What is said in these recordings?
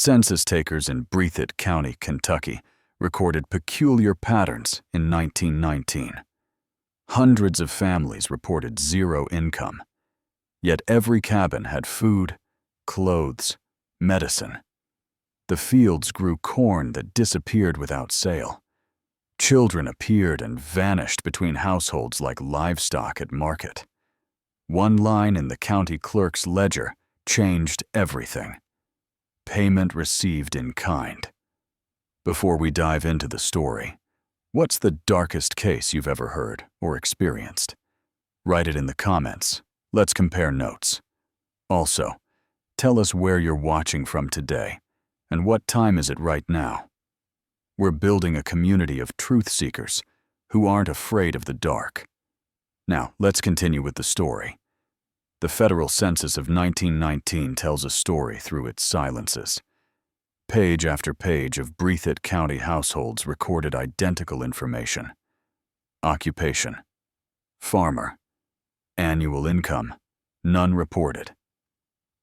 Census takers in Breathitt County, Kentucky, recorded peculiar patterns in 1919. Hundreds of families reported zero income, yet every cabin had food, clothes, medicine. The fields grew corn that disappeared without sale. Children appeared and vanished between households like livestock at market. One line in the county clerk's ledger changed everything. Payment received in kind. Before we dive into the story, what's the darkest case you've ever heard or experienced? Write it in the comments. Let's compare notes. Also, tell us where you're watching from today and what time is it right now. We're building a community of truth seekers who aren't afraid of the dark. Now, let's continue with the story. The federal census of 1919 tells a story through its silences. Page after page of Breathitt County households recorded identical information. Occupation: farmer. Annual income: none reported.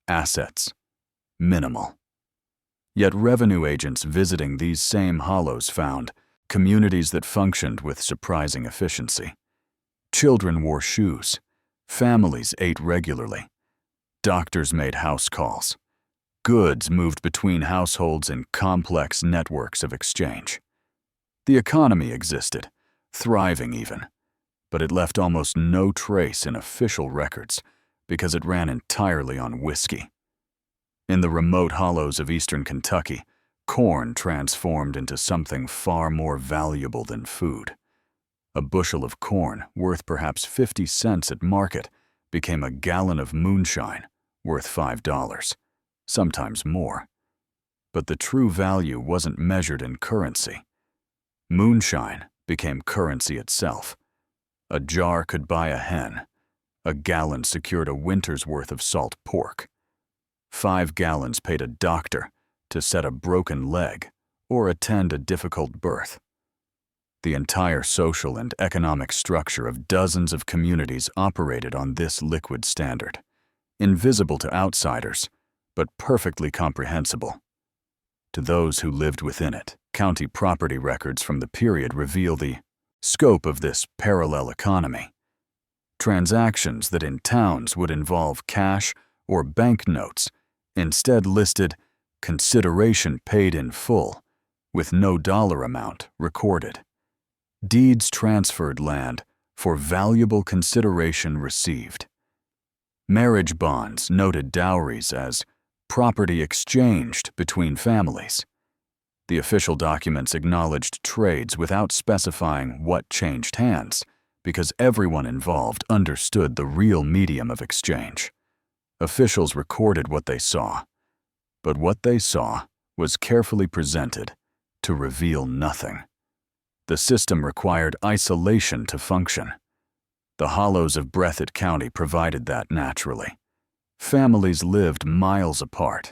Assets: minimal. Yet revenue agents visiting these same hollows found communities that functioned with surprising efficiency. Children wore shoes. Families ate regularly. Doctors made house calls. Goods moved between households in complex networks of exchange. The economy existed, thriving even, but it left almost no trace in official records because it ran entirely on whiskey. In the remote hollows of eastern Kentucky, corn transformed into something far more valuable than food. A bushel of corn, worth perhaps 50 cents at market, became a gallon of moonshine, worth $5, sometimes more. But the true value wasn't measured in currency. Moonshine became currency itself. A jar could buy a hen. A gallon secured a winter's worth of salt pork. 5 gallons paid a doctor to set a broken leg or attend a difficult birth. The entire social and economic structure of dozens of communities operated on this liquid standard, invisible to outsiders, but perfectly comprehensible to those who lived within it. County property records from the period reveal the scope of this parallel economy. Transactions that in towns would involve cash or banknotes instead listed consideration paid in full, with no dollar amount recorded. Deeds transferred land for valuable consideration received. Marriage bonds noted dowries as property exchanged between families. The official documents acknowledged trades without specifying what changed hands, because everyone involved understood the real medium of exchange. Officials recorded what they saw, but what they saw was carefully presented to reveal nothing. The system required isolation to function. The hollows of Breathitt County provided that naturally. Families lived miles apart,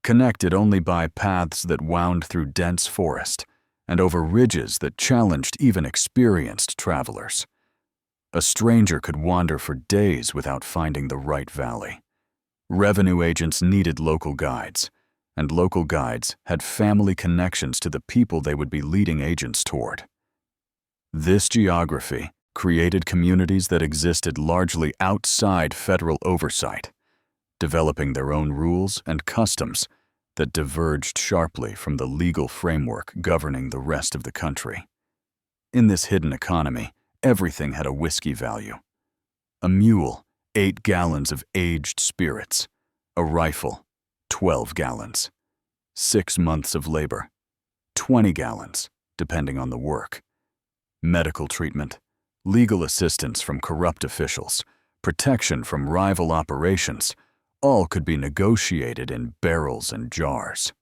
connected only by paths that wound through dense forest and over ridges that challenged even experienced travelers. A stranger could wander for days without finding the right valley. Revenue agents needed local guides, and local guides had family connections to the people they would be leading agents toward. This geography created communities that existed largely outside federal oversight, developing their own rules and customs that diverged sharply from the legal framework governing the rest of the country. In this hidden economy, everything had a whiskey value. A mule, 8 gallons of aged spirits. A rifle, 12 gallons. 6 months of labor, 20 gallons, depending on the work. Medical treatment, legal assistance from corrupt officials, protection from rival operations, all could be negotiated in barrels and jars.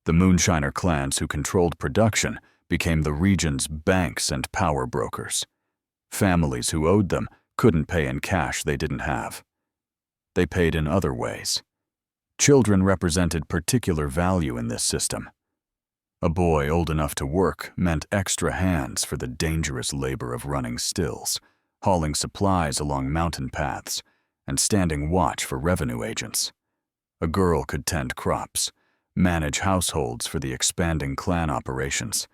The Moonshiner clans who controlled production became the region's banks and power brokers. Families who owed them couldn't pay in cash they didn't have. They paid in other ways. Children represented particular value in this system. A boy old enough to work meant extra hands for the dangerous labor of running stills, hauling supplies along mountain paths, and standing watch for revenue agents. A girl could tend crops, manage households for the expanding clan operations,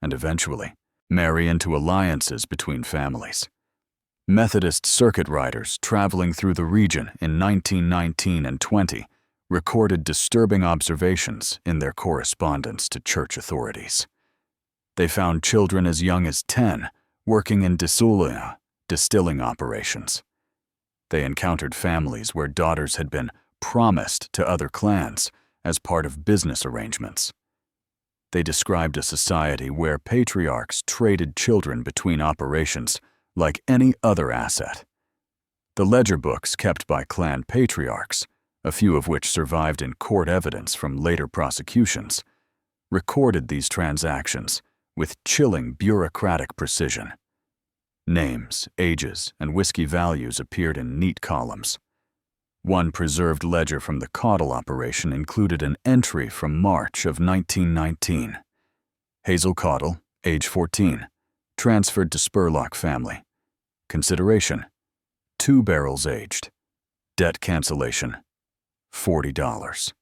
and eventually marry into alliances between families. Methodist Circuit Riders traveling through the region in 1919 and 20 recorded disturbing observations in their correspondence to church authorities. They found children as young as 10 working in distilling operations. They encountered families where daughters had been promised to other clans as part of business arrangements. They described a society where patriarchs traded children between operations like any other asset. The ledger books kept by clan patriarchs, a few of which survived in court evidence from later prosecutions, recorded these transactions with chilling bureaucratic precision. Names, ages, and whiskey values appeared in neat columns. One preserved ledger from the Caudle operation included an entry from March of 1919. Hazel Caudle, age 14, transferred to Spurlock family. Consideration: 2 barrels aged. Debt cancellation: $40.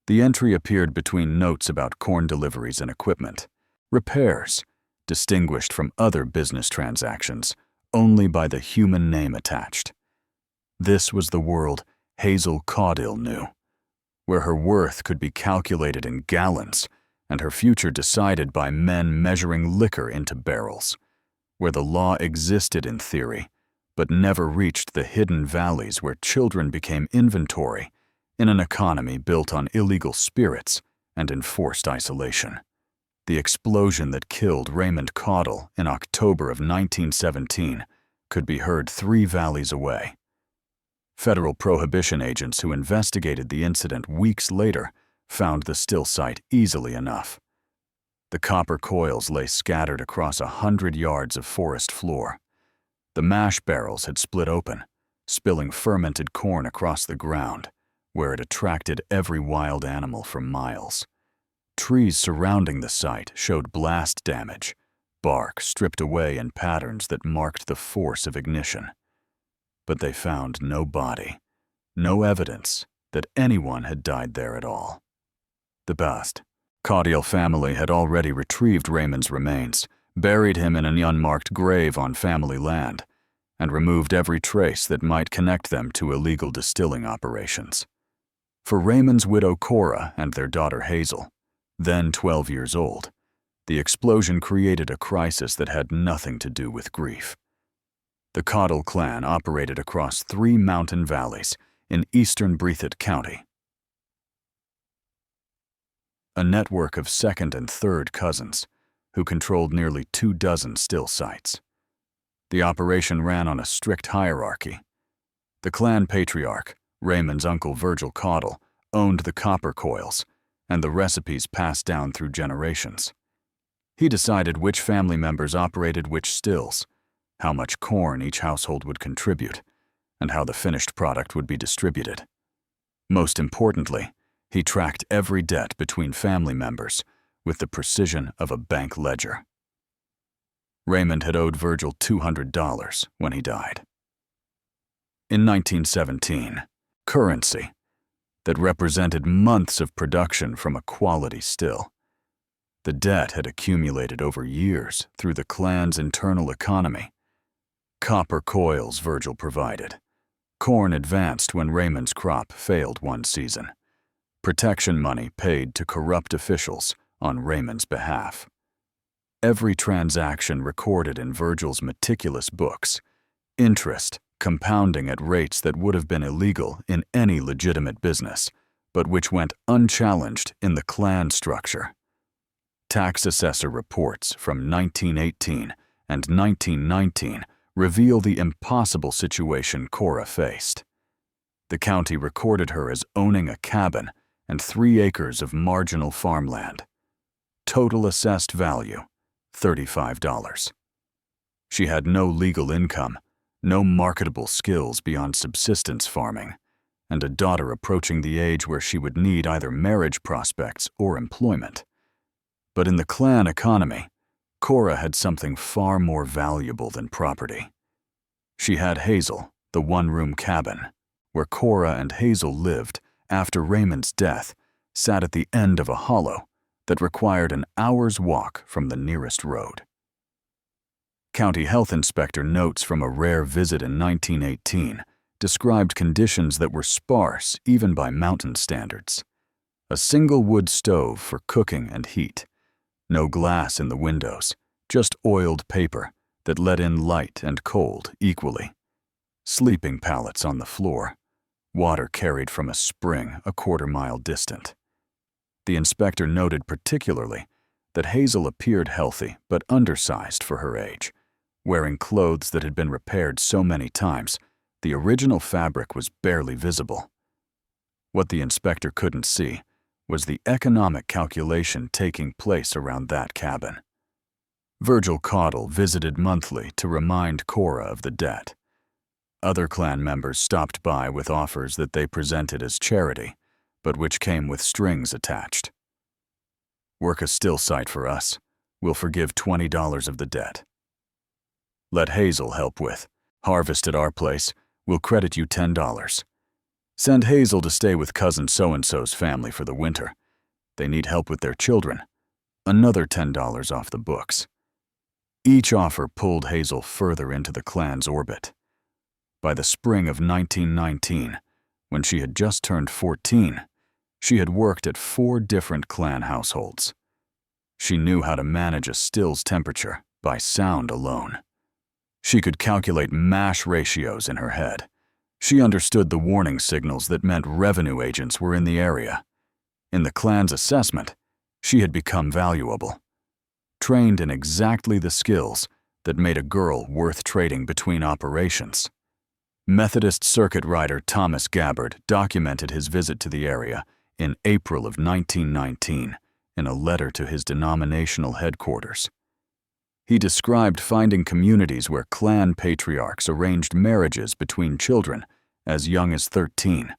The entry appeared between notes about corn deliveries and equipment, repairs, distinguished from other business transactions only by the human name attached. This was the world Hazel Caudle knew, where her worth could be calculated in gallons and her future decided by men measuring liquor into barrels, where the law existed in theory, but never reached the hidden valleys where children became inventory in an economy built on illegal spirits and enforced isolation. The explosion that killed Raymond Caudle in October of 1917 could be heard 3 valleys away. Federal Prohibition agents who investigated the incident weeks later found the still site easily enough. The copper coils lay scattered across 100 yards of forest floor. The mash barrels had split open, spilling fermented corn across the ground, where it attracted every wild animal for miles. Trees surrounding the site showed blast damage, bark stripped away in patterns that marked the force of ignition. But they found no body, no evidence that anyone had died there at all. The Caudle family had already retrieved Raymond's remains, buried him in an unmarked grave on family land, and removed every trace that might connect them to illegal distilling operations. For Raymond's widow Cora and their daughter Hazel, then 12 years old, the explosion created a crisis that had nothing to do with grief. The Caudle clan operated across 3 mountain valleys in eastern Breathitt County. A network of second and third cousins who controlled nearly 24 still sites. The operation ran on a strict hierarchy. The clan patriarch, Raymond's uncle Virgil Caudle, owned the copper coils, and the recipes passed down through generations. He decided which family members operated which stills, how much corn each household would contribute, and how the finished product would be distributed. Most importantly, he tracked every debt between family members with the precision of a bank ledger. Raymond had owed Virgil $200 when he died. In 1917, currency that represented months of production from a quality still. The debt had accumulated over years through the clan's internal economy. Copper coils Virgil provided. Corn advanced when Raymond's crop failed one season. Protection money paid to corrupt officials on Raymond's behalf. Every transaction recorded in Virgil's meticulous books, interest compounding at rates that would have been illegal in any legitimate business, but which went unchallenged in the clan structure. Tax assessor reports from 1918 and 1919 reveal the impossible situation Cora faced. The county recorded her as owning a cabin and 3 acres of marginal farmland. Total assessed value, $35. She had no legal income, no marketable skills beyond subsistence farming, and a daughter approaching the age where she would need either marriage prospects or employment. But in the clan economy, Cora had something far more valuable than property. She had Hazel, the one-room cabin, where Cora and Hazel lived after Raymond's death sat at the end of a hollow that required an hour's walk from the nearest road. County Health Inspector notes from a rare visit in 1918 described conditions that were sparse even by mountain standards. A single wood stove for cooking and heat. No glass in the windows, just oiled paper that let in light and cold equally. Sleeping pallets on the floor. Water carried from a spring a quarter-mile distant. The inspector noted particularly that Hazel appeared healthy but undersized for her age, wearing clothes that had been repaired so many times the original fabric was barely visible. What the inspector couldn't see was the economic calculation taking place around that cabin. Virgil Caudle visited monthly to remind Cora of the debt. Other clan members stopped by with offers that they presented as charity, but which came with strings attached. Work a still site for us. We'll forgive $20 of the debt. Let Hazel help with. Harvest at our place. We'll credit you $10. Send Hazel to stay with cousin so-and-so's family for the winter. They need help with their children. Another $10 off the books. Each offer pulled Hazel further into the clan's orbit. By the spring of 1919, when she had just turned 14, she had worked at 4 different clan households. She knew how to manage a still's temperature by sound alone. She could calculate mash ratios in her head. She understood the warning signals that meant revenue agents were in the area. In the clan's assessment, she had become valuable, trained in exactly the skills that made a girl worth trading between operations. Methodist Circuit Rider Thomas Gabbard documented his visit to the area in April of 1919 in a letter to his denominational headquarters. He described finding communities where clan patriarchs arranged marriages between children as young as 13,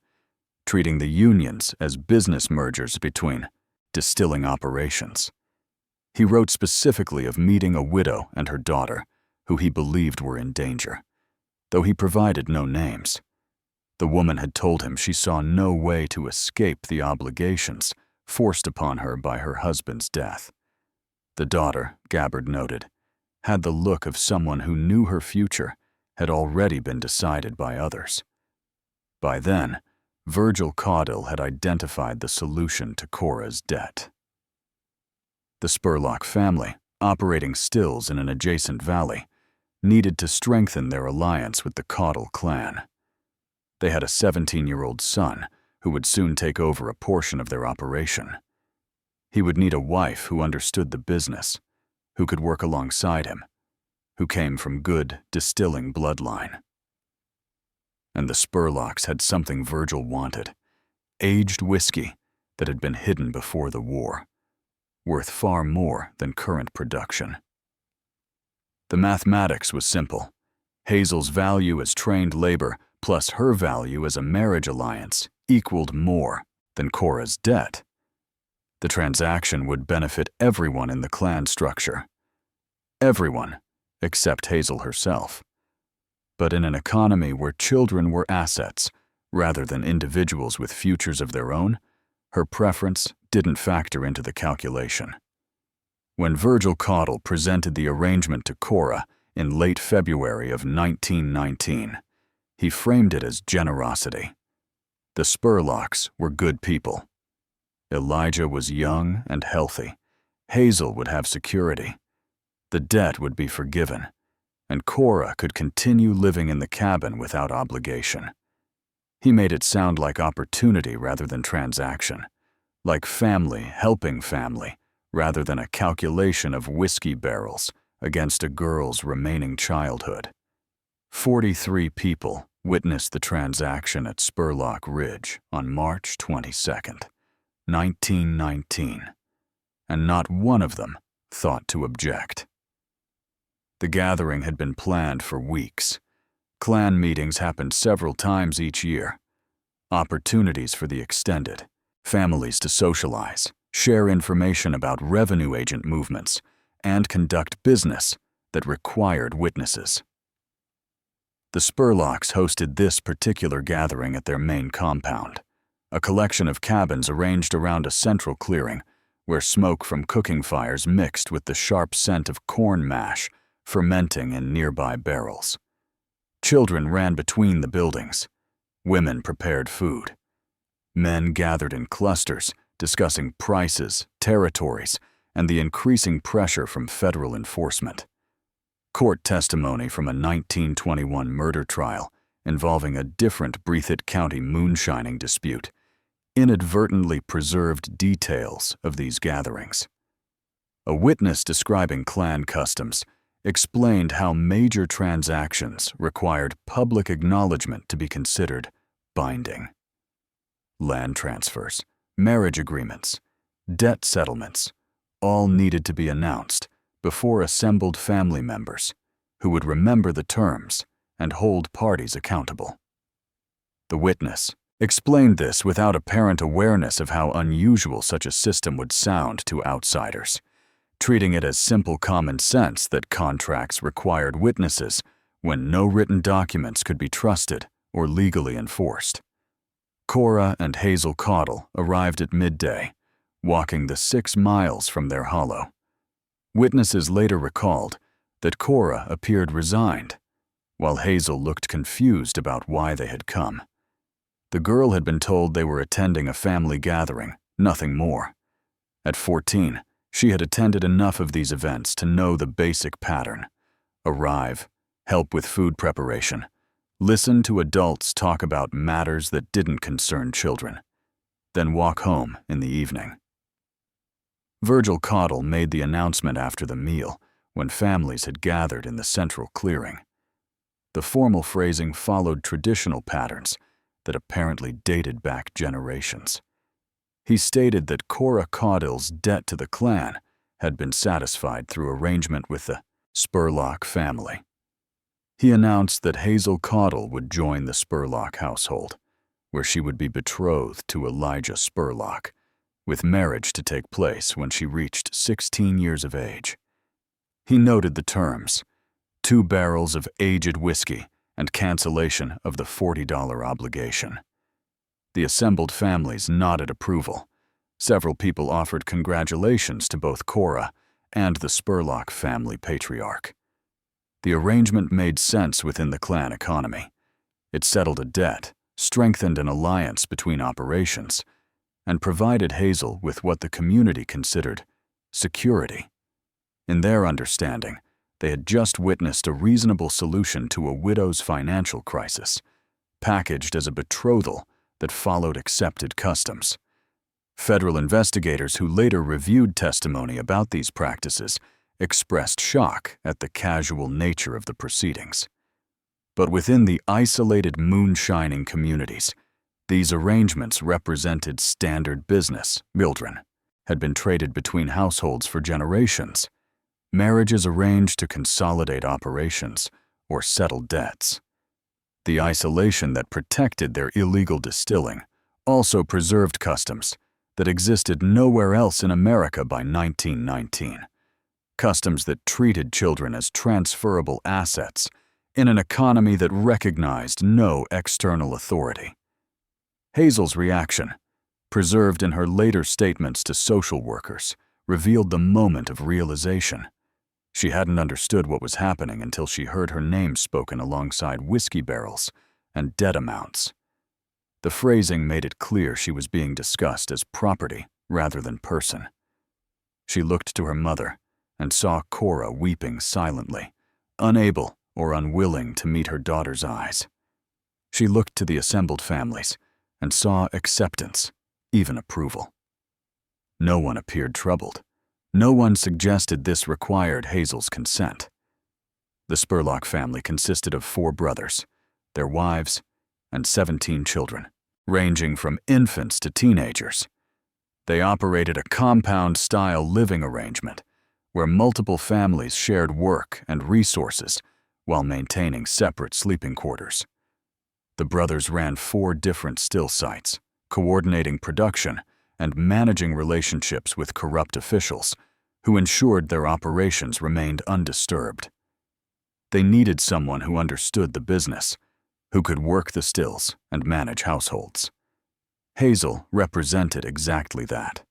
treating the unions as business mergers between distilling operations. He wrote specifically of meeting a widow and her daughter, who he believed were in danger, though he provided no names. The woman had told him she saw no way to escape the obligations forced upon her by her husband's death. The daughter, Gabbard noted, had the look of someone who knew her future had already been decided by others. By then, Virgil Caudle had identified the solution to Cora's debt. The Spurlock family, operating stills in an adjacent valley, needed to strengthen their alliance with the Caudle clan. They had a 17-year-old son who would soon take over a portion of their operation. He would need a wife who understood the business, who could work alongside him, who came from good, distilling bloodline. And the Spurlocks had something Virgil wanted, aged whiskey that had been hidden before the war, worth far more than current production. The mathematics was simple. Hazel's value as trained labor plus her value as a marriage alliance equaled more than Cora's debt. The transaction would benefit everyone in the clan structure. Everyone, except Hazel herself. But in an economy where children were assets, rather than individuals with futures of their own, her preference didn't factor into the calculation. When Virgil Caudle presented the arrangement to Cora in late February of 1919, he framed it as generosity. The Spurlocks were good people. Elijah was young and healthy. Hazel would have security. The debt would be forgiven, and Cora could continue living in the cabin without obligation. He made it sound like opportunity rather than transaction, like family helping family rather than a calculation of whiskey barrels against a girl's remaining childhood. 43 people witnessed the transaction at Spurlock Ridge on March 22nd, 1919, and not one of them thought to object. The gathering had been planned for weeks. Clan meetings happened several times each year. Opportunities for the extended, families to socialize, share information about revenue agent movements, and conduct business that required witnesses. The Spurlocks hosted this particular gathering at their main compound, a collection of cabins arranged around a central clearing where smoke from cooking fires mixed with the sharp scent of corn mash fermenting in nearby barrels. Children ran between the buildings. Women prepared food. Men gathered in clusters, discussing prices, territories, and the increasing pressure from federal enforcement. Court testimony from a 1921 murder trial involving a different Breathitt County moonshining dispute inadvertently preserved details of these gatherings. A witness describing Klan customs explained how major transactions required public acknowledgement to be considered binding. Land transfers, marriage agreements, debt settlements, all needed to be announced before assembled family members who would remember the terms and hold parties accountable. The witness explained this without apparent awareness of how unusual such a system would sound to outsiders, treating it as simple common sense that contracts required witnesses when no written documents could be trusted or legally enforced. Cora and Hazel Caudle arrived at midday, walking the 6 miles from their hollow. Witnesses later recalled that Cora appeared resigned, while Hazel looked confused about why they had come. The girl had been told they were attending a family gathering, nothing more. At 14, she had attended enough of these events to know the basic pattern: arrive, help with food preparation, listen to adults talk about matters that didn't concern children, then walk home in the evening. Virgil Caudle made the announcement after the meal when families had gathered in the central clearing. The formal phrasing followed traditional patterns that apparently dated back generations. He stated that Cora Caudle's debt to the Klan had been satisfied through arrangement with the Spurlock family. He announced that Hazel Caudle would join the Spurlock household, where she would be betrothed to Elijah Spurlock, with marriage to take place when she reached 16 years of age. He noted the terms: 2 barrels of aged whiskey and cancellation of the $40 obligation. The assembled families nodded approval. Several people offered congratulations to both Cora and the Spurlock family patriarch. The arrangement made sense within the Klan economy. It settled a debt, strengthened an alliance between operations, and provided Hazel with what the community considered security. In their understanding, they had just witnessed a reasonable solution to a widow's financial crisis, packaged as a betrothal that followed accepted customs. Federal investigators who later reviewed testimony about these practices expressed shock at the casual nature of the proceedings. But within the isolated moonshining communities, these arrangements represented standard business. Children had been traded between households for generations. Marriages arranged to consolidate operations or settle debts. The isolation that protected their illegal distilling also preserved customs that existed nowhere else in America by 1919. Customs that treated children as transferable assets in an economy that recognized no external authority. Hazel's reaction, preserved in her later statements to social workers, revealed the moment of realization. She hadn't understood what was happening until she heard her name spoken alongside whiskey barrels and debt amounts. The phrasing made it clear she was being discussed as property rather than person. She looked to her mother and saw Cora weeping silently, unable or unwilling to meet her daughter's eyes. She looked to the assembled families and saw acceptance, even approval. No one appeared troubled. No one suggested this required Hazel's consent. The Spurlock family consisted of 4 brothers, their wives, and 17 children, ranging from infants to teenagers. They operated a compound-style living arrangement where multiple families shared work and resources while maintaining separate sleeping quarters. The brothers ran 4 different still sites, coordinating production and managing relationships with corrupt officials who ensured their operations remained undisturbed. They needed someone who understood the business, who could work the stills and manage households. Hazel represented exactly that.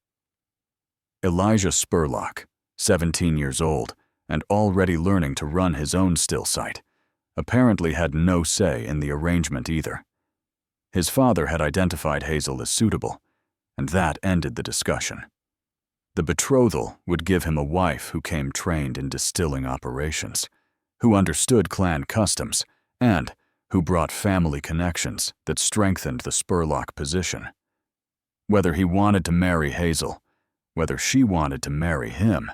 Elijah Spurlock, 17 years old and already learning to run his own still site, apparently had no say in the arrangement either. His father had identified Hazel as suitable, and that ended the discussion. The betrothal would give him a wife who came trained in distilling operations, who understood clan customs, and who brought family connections that strengthened the Spurlock position. Whether he wanted to marry Hazel, whether she wanted to marry him,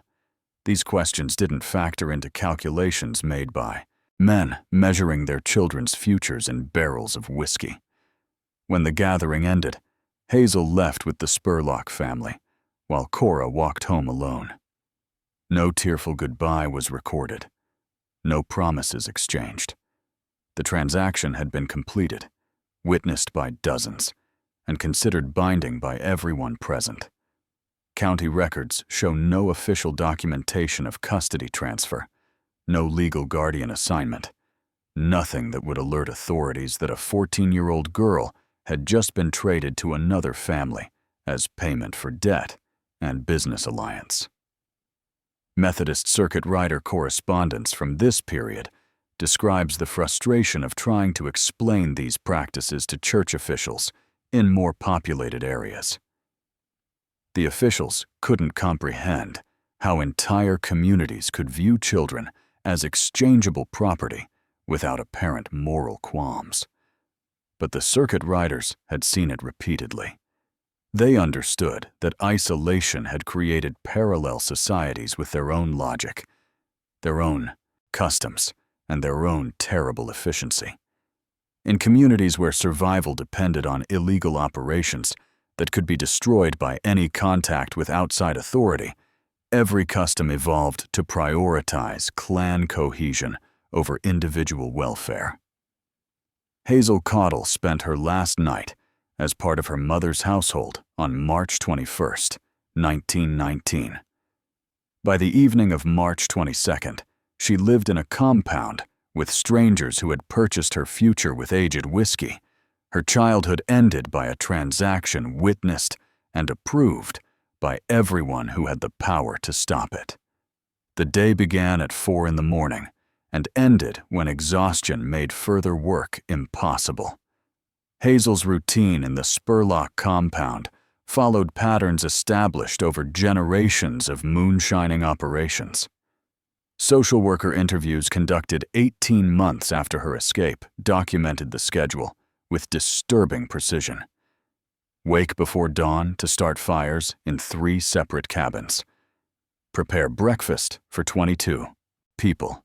these questions didn't factor into calculations made by men measuring their children's futures in barrels of whiskey. When the gathering ended, Hazel left with the Spurlock family, while Cora walked home alone. No tearful goodbye was recorded. No promises exchanged. The transaction had been completed, witnessed by dozens, and considered binding by everyone present. County records show no official documentation of custody transfer, no legal guardian assignment, nothing that would alert authorities that a 14-year-old girl had just been traded to another family as payment for debt and business alliance. Methodist Circuit Rider Correspondence from this period describes the frustration of trying to explain these practices to church officials in more populated areas. The officials couldn't comprehend how entire communities could view children as exchangeable property without apparent moral qualms. But the circuit riders had seen it repeatedly. They understood that isolation had created parallel societies with their own logic, their own customs, and their own terrible efficiency. In communities where survival depended on illegal operations that could be destroyed by any contact with outside authority, every custom evolved to prioritize clan cohesion over individual welfare. Hazel Caudle spent her last night as part of her mother's household on March 21, 1919. By the evening of March 22nd, she lived in a compound with strangers who had purchased her future with aged whiskey, her childhood ended by a transaction witnessed and approved by everyone who had the power to stop it. The day began at 4 a.m. and ended when exhaustion made further work impossible. Hazel's routine in the Spurlock compound followed patterns established over generations of moonshining operations. Social worker interviews conducted 18 months after her escape documented the schedule with disturbing precision. Wake before dawn to start fires in 3 separate cabins. Prepare breakfast for 22 people.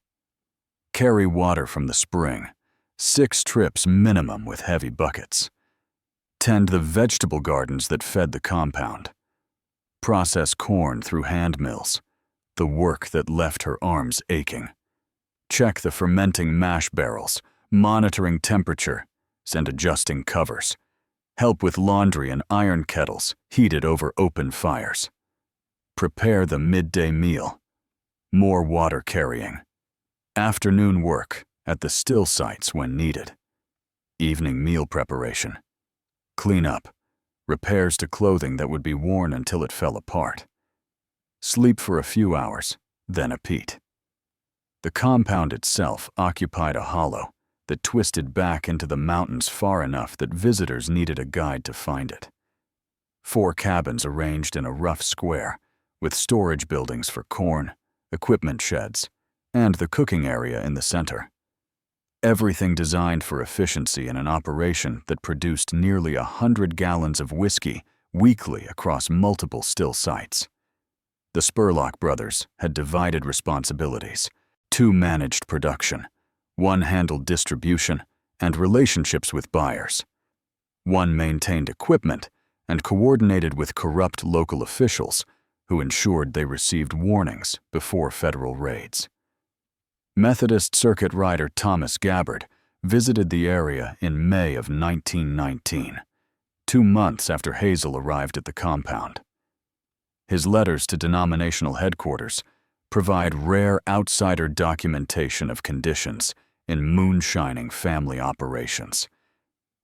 Carry water from the spring, 6 trips minimum with heavy buckets. Tend the vegetable gardens that fed the compound. Process corn through hand mills, the work that left her arms aching. Check the fermenting mash barrels, monitoring temperature and adjusting covers. Help with laundry and iron kettles heated over open fires. Prepare the midday meal. More water carrying. Afternoon work at the still sites when needed. Evening meal preparation. Clean up. Repairs to clothing that would be worn until it fell apart. Sleep for a few hours, then a peat. The compound itself occupied a hollow that twisted back into the mountains far enough that visitors needed a guide to find it. 4 cabins arranged in a rough square, with storage buildings for corn, equipment sheds, and the cooking area in the center. Everything designed for efficiency in an operation that produced nearly 100 gallons of whiskey weekly across multiple still sites. The Spurlock brothers had divided responsibilities. 2 managed production. 1 handled distribution and relationships with buyers. 1 maintained equipment and coordinated with corrupt local officials who ensured they received warnings before federal raids. Methodist Circuit Rider Thomas Gabbard visited the area in May of 1919, 2 months after Hazel arrived at the compound. His letters to denominational headquarters provide rare outsider documentation of conditions in moonshining family operations.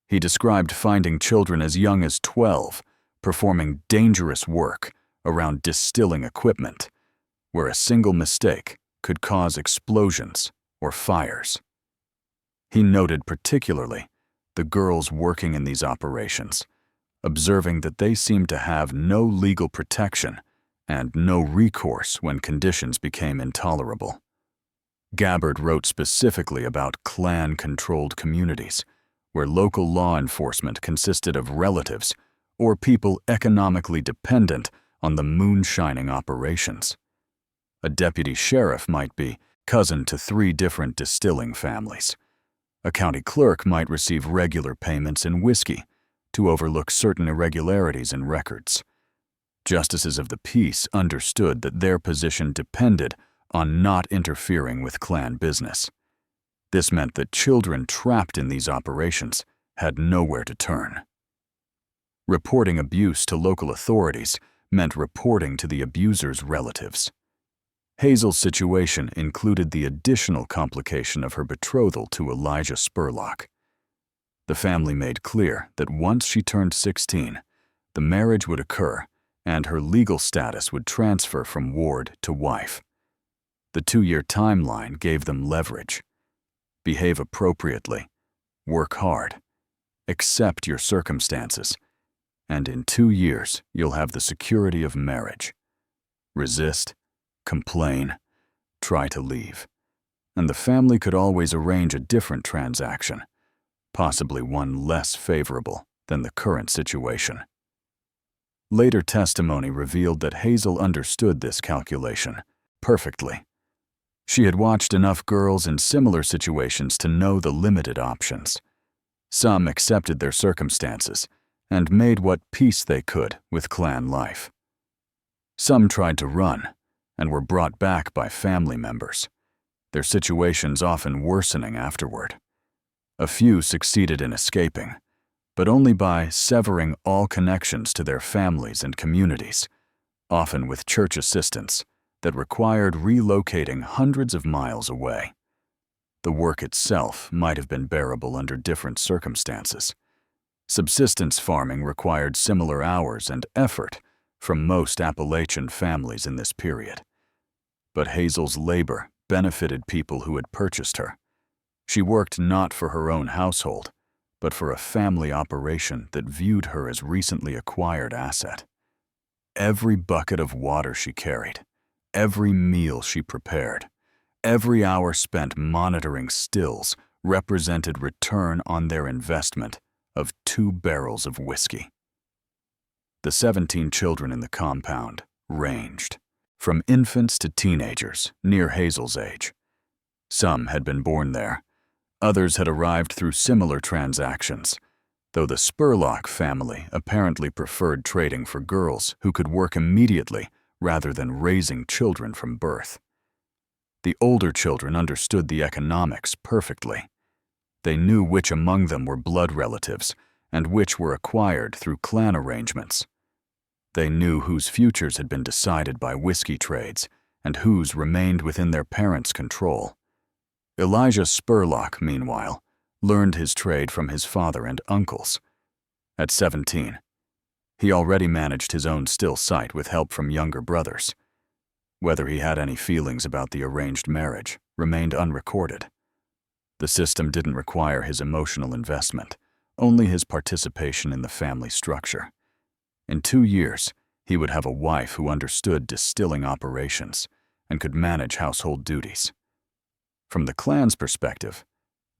He described finding children as young as 12 performing dangerous work around distilling equipment, where a single mistake could cause explosions or fires. He noted particularly the girls working in these operations, observing that they seemed to have no legal protection and no recourse when conditions became intolerable. Gabbard wrote specifically about clan-controlled communities, where local law enforcement consisted of relatives or people economically dependent on the moonshining operations. A deputy sheriff might be cousin to 3 different distilling families. A county clerk might receive regular payments in whiskey to overlook certain irregularities in records. Justices of the peace understood that their position depended on not interfering with clan business. This meant that children trapped in these operations had nowhere to turn. Reporting abuse to local authorities meant reporting to the abuser's relatives. Hazel's situation included the additional complication of her betrothal to Elijah Spurlock. The family made clear that once she turned 16, the marriage would occur and her legal status would transfer from ward to wife. The 2-year timeline gave them leverage. Behave appropriately, work hard, accept your circumstances, and in 2 years you'll have the security of marriage. Resist, complain, try to leave, and the family could always arrange a different transaction, possibly one less favorable than the current situation. Later testimony revealed that Hazel understood this calculation perfectly. She had watched enough girls in similar situations to know the limited options. Some accepted their circumstances and made what peace they could with clan life. Some tried to run and were brought back by family members, their situations often worsening afterward. A few succeeded in escaping, but only by severing all connections to their families and communities, often with church assistance that required relocating hundreds of miles away. The work itself might have been bearable under different circumstances. Subsistence farming required similar hours and effort from most Appalachian families in this period. But Hazel's labor benefited people who had purchased her. She worked not for her own household, but for a family operation that viewed her as recently acquired asset. Every bucket of water she carried, every meal she prepared, every hour spent monitoring stills represented return on their investment of 2 barrels of whiskey. The 17 children in the compound ranged from infants to teenagers near Hazel's age. Some had been born there. Others had arrived through similar transactions, though the Spurlock family apparently preferred trading for girls who could work immediately rather than raising children from birth. The older children understood the economics perfectly. They knew which among them were blood relatives and which were acquired through clan arrangements. They knew whose futures had been decided by whiskey trades and whose remained within their parents' control. Elijah Spurlock, meanwhile, learned his trade from his father and uncles. At 17, he already managed his own still site with help from younger brothers. Whether he had any feelings about the arranged marriage remained unrecorded. The system didn't require his emotional investment, only his participation in the family structure. In 2 years, he would have a wife who understood distilling operations and could manage household duties. From the clan's perspective,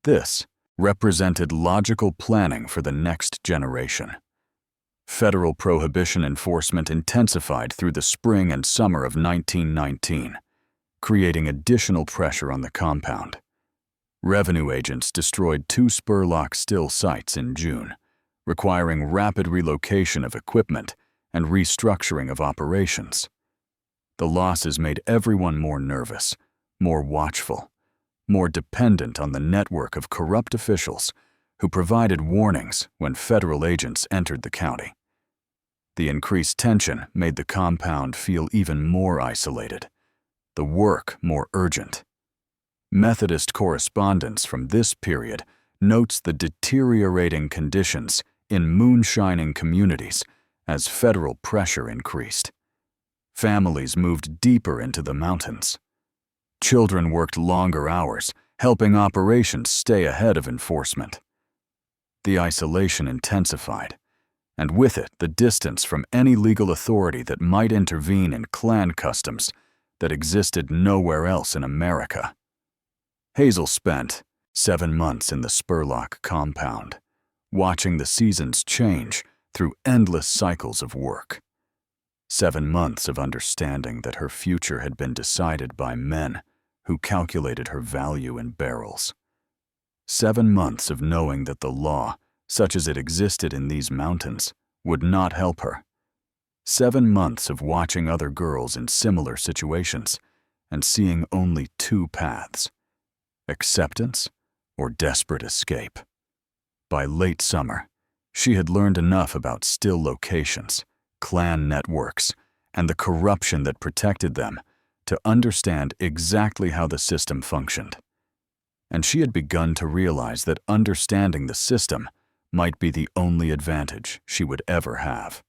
this represented logical planning for the next generation. Federal prohibition enforcement intensified through the spring and summer of 1919, creating additional pressure on the compound. Revenue agents destroyed 2 Spurlock still sites in June, requiring rapid relocation of equipment and restructuring of operations. The losses made everyone more nervous, more watchful, more dependent on the network of corrupt officials who provided warnings when federal agents entered the county. The increased tension made the compound feel even more isolated, the work more urgent. Methodist correspondence from this period notes the deteriorating conditions in moonshining communities as federal pressure increased. Families moved deeper into the mountains. Children worked longer hours, helping operations stay ahead of enforcement. The isolation intensified, and with it the distance from any legal authority that might intervene in clan customs that existed nowhere else in America. Hazel spent 7 months in the Spurlock compound, watching the seasons change through endless cycles of work. 7 months of understanding that her future had been decided by men who calculated her value in barrels. 7 months of knowing that the law, such as it existed in these mountains, would not help her. 7 months of watching other girls in similar situations and seeing only 2 paths: acceptance or desperate escape. By late summer, she had learned enough about still locations, clan networks, and the corruption that protected them to understand exactly how the system functioned. And she had begun to realize that understanding the system might be the only advantage she would ever have.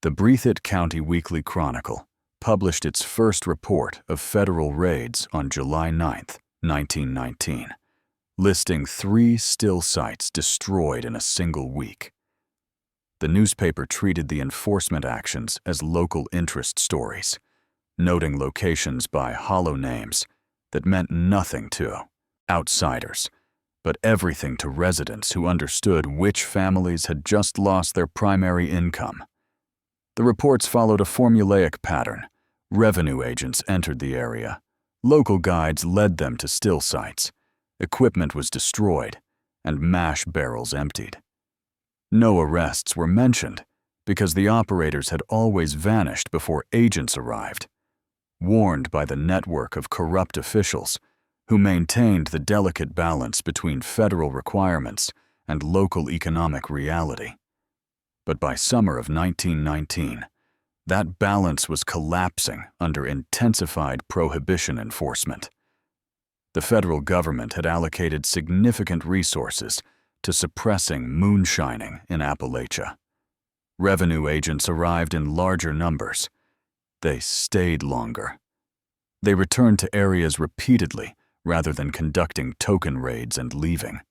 The Breathitt County Weekly Chronicle published its first report of federal raids on July 9, 1919, listing 3 still sites destroyed in a single week. The newspaper treated the enforcement actions as local interest stories, noting locations by hollow names that meant nothing to outsiders, but everything to residents who understood which families had just lost their primary income. The reports followed a formulaic pattern. Revenue agents entered the area. Local guides led them to still sites. Equipment was destroyed, and mash barrels emptied. No arrests were mentioned because the operators had always vanished before agents arrived, warned by the network of corrupt officials who maintained the delicate balance between federal requirements and local economic reality. But by summer of 1919, that balance was collapsing under intensified prohibition enforcement. The federal government had allocated significant resources to suppressing moonshining in Appalachia. Revenue agents arrived in larger numbers. They stayed longer. They returned to areas repeatedly rather than conducting token raids and leaving.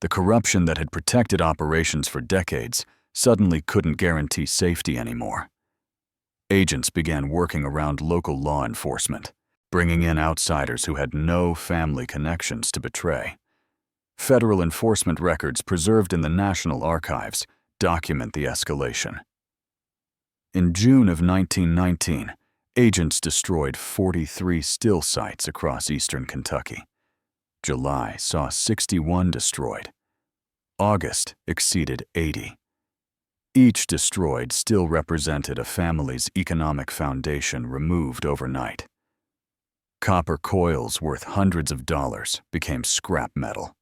The corruption that had protected operations for decades suddenly couldn't guarantee safety anymore. Agents began working around local law enforcement, bringing in outsiders who had no family connections to betray. Federal enforcement records preserved in the National Archives document the escalation. In June of 1919, agents destroyed 43 still sites across eastern Kentucky. July saw 61 destroyed. August exceeded 80. Each destroyed still represented a family's economic foundation removed overnight. Copper coils worth hundreds of dollars became scrap metal.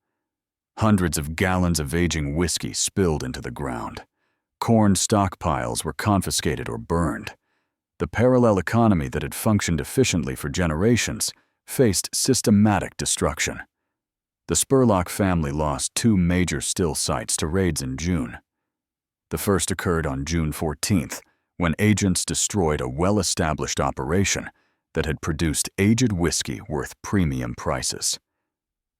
Hundreds of gallons of aging whiskey spilled into the ground. Corn stockpiles were confiscated or burned. The parallel economy that had functioned efficiently for generations faced systematic destruction. The Spurlock family lost 2 major still sites to raids in June. The first occurred on June 14th, when agents destroyed a well-established operation that had produced aged whiskey worth premium prices.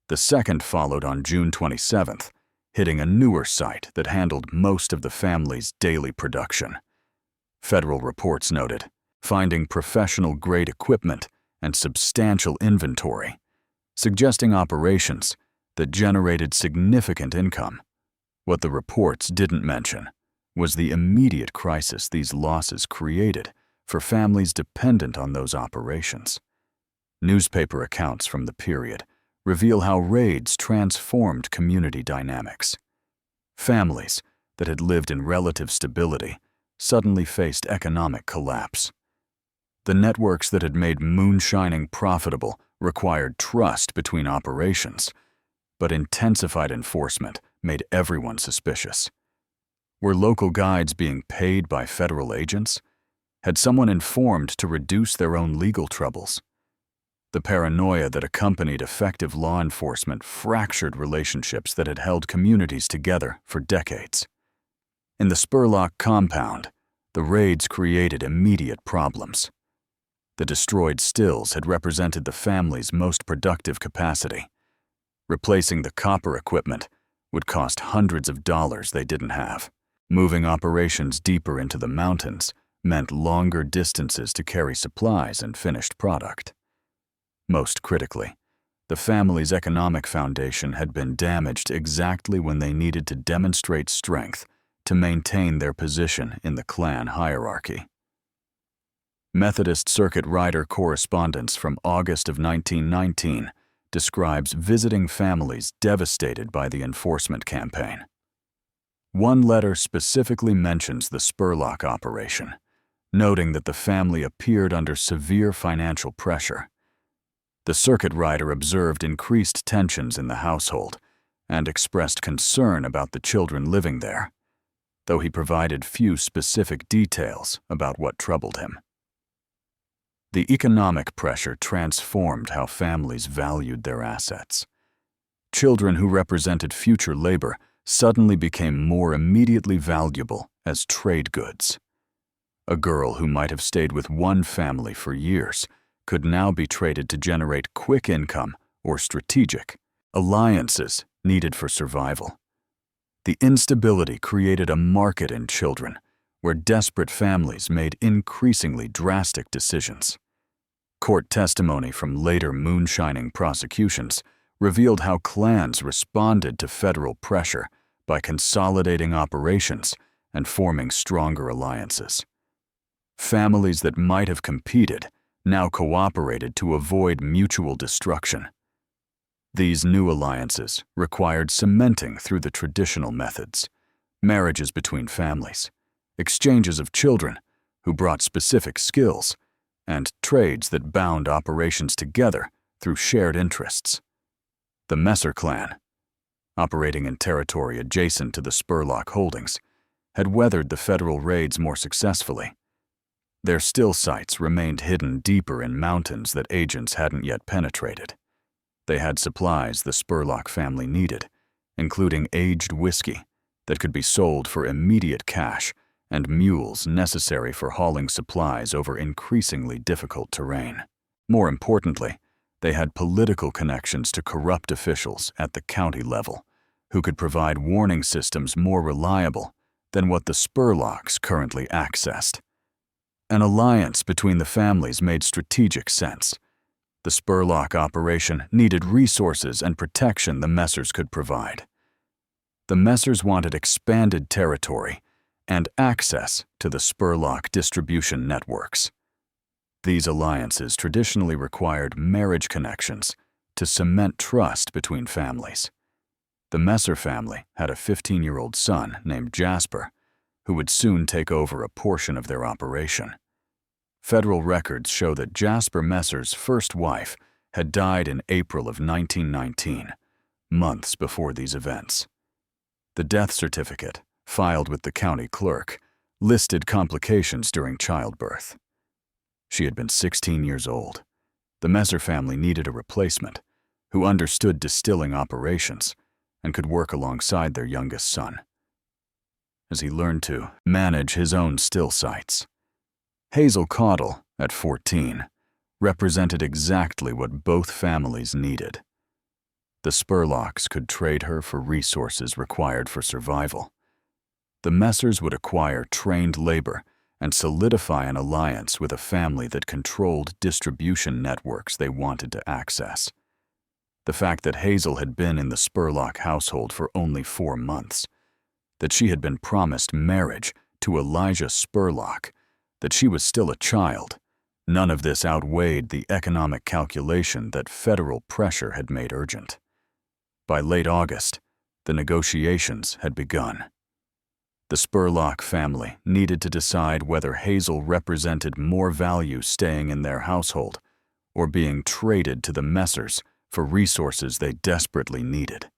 The second followed on June 27th, hitting a newer site that handled most of the family's daily production. Federal reports noted finding professional-grade equipment and substantial inventory, suggesting operations that generated significant income. What the reports didn't mention was the immediate crisis these losses created for families dependent on those operations. Newspaper accounts from the period reveal how raids transformed community dynamics. Families that had lived in relative stability suddenly faced economic collapse. The networks that had made moonshining profitable required trust between operations, but intensified enforcement made everyone suspicious. Were local guides being paid by federal agents? Had someone informed to reduce their own legal troubles? The paranoia that accompanied effective law enforcement fractured relationships that had held communities together for decades. In the Spurlock compound, the raids created immediate problems. The destroyed stills had represented the family's most productive capacity. Replacing the copper equipment would cost hundreds of dollars they didn't have. Moving operations deeper into the mountains meant longer distances to carry supplies and finished product. Most critically, the family's economic foundation had been damaged exactly when they needed to demonstrate strength to maintain their position in the clan hierarchy. Methodist Circuit Rider Correspondence from August of 1919 describes visiting families devastated by the enforcement campaign. One letter specifically mentions the Spurlock operation, noting that the family appeared under severe financial pressure. The circuit rider observed increased tensions in the household and expressed concern about the children living there, though he provided few specific details about what troubled him. The economic pressure transformed how families valued their assets. Children who represented future labor suddenly became more immediately valuable as trade goods. A girl who might have stayed with one family for years could now be traded to generate quick income or strategic alliances needed for survival. The instability created a market in children, where desperate families made increasingly drastic decisions. Court testimony from later moonshining prosecutions revealed how clans responded to federal pressure by consolidating operations and forming stronger alliances. Families that might have competed now cooperated to avoid mutual destruction. These new alliances required cementing through the traditional methods: marriages between families, exchanges of children who brought specific skills, and trades that bound operations together through shared interests. The Messer clan, operating in territory adjacent to the Spurlock holdings, had weathered the federal raids more successfully. Their still sites remained hidden deeper in mountains that agents hadn't yet penetrated. They had supplies the Spurlock family needed, including aged whiskey that could be sold for immediate cash and mules necessary for hauling supplies over increasingly difficult terrain. More importantly, they had political connections to corrupt officials at the county level who could provide warning systems more reliable than what the Spurlocks currently accessed. An alliance between the families made strategic sense. The Spurlock operation needed resources and protection the Messers could provide. The Messers wanted expanded territory and access to the Spurlock distribution networks. These alliances traditionally required marriage connections to cement trust between families. The Messer family had a 15-year-old son named Jasper, who would soon take over a portion of their operation. Federal records show that Jasper Messer's first wife had died in April of 1919, months before these events. The death certificate, filed with the county clerk, listed complications during childbirth. She had been 16 years old. The Messer family needed a replacement who understood distilling operations and could work alongside their youngest son as he learned to manage his own still sites. Hazel Caudle, at 14, represented exactly what both families needed. The Spurlocks could trade her for resources required for survival. The Messers would acquire trained labor and solidify an alliance with a family that controlled distribution networks they wanted to access. The fact that Hazel had been in the Spurlock household for only 4 months, that she had been promised marriage to Elijah Spurlock, that she was still a child, none of this outweighed the economic calculation that federal pressure had made urgent. By late August, the negotiations had begun. The Spurlock family needed to decide whether Hazel represented more value staying in their household or being traded to the Messers for resources they desperately needed.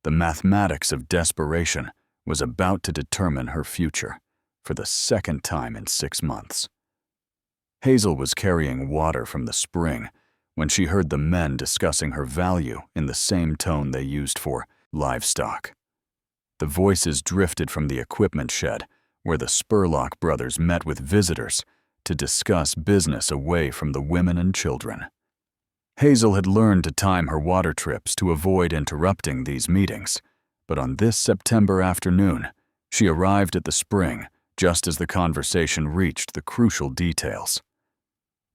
The mathematics of desperation was about to determine her future for the second time in 6 months. Hazel was carrying water from the spring when she heard the men discussing her value in the same tone they used for livestock. The voices drifted from the equipment shed, where the Spurlock brothers met with visitors to discuss business away from the women and children. Hazel had learned to time her water trips to avoid interrupting these meetings, but on this September afternoon, she arrived at the spring just as the conversation reached the crucial details.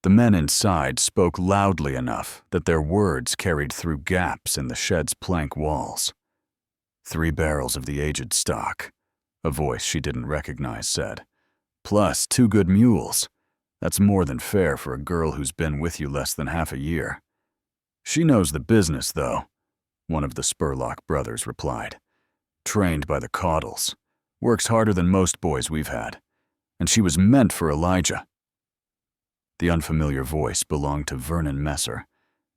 The men inside spoke loudly enough that their words carried through gaps in the shed's plank walls. 3 barrels of the aged stock, a voice she didn't recognize said, plus 2 good mules. That's more than fair for a girl who's been with you less than half a year. She knows the business, though, one of the Spurlock brothers replied. Trained by the Caudles. Works harder than most boys we've had. And she was meant for Elijah. The unfamiliar voice belonged to Vernon Messer,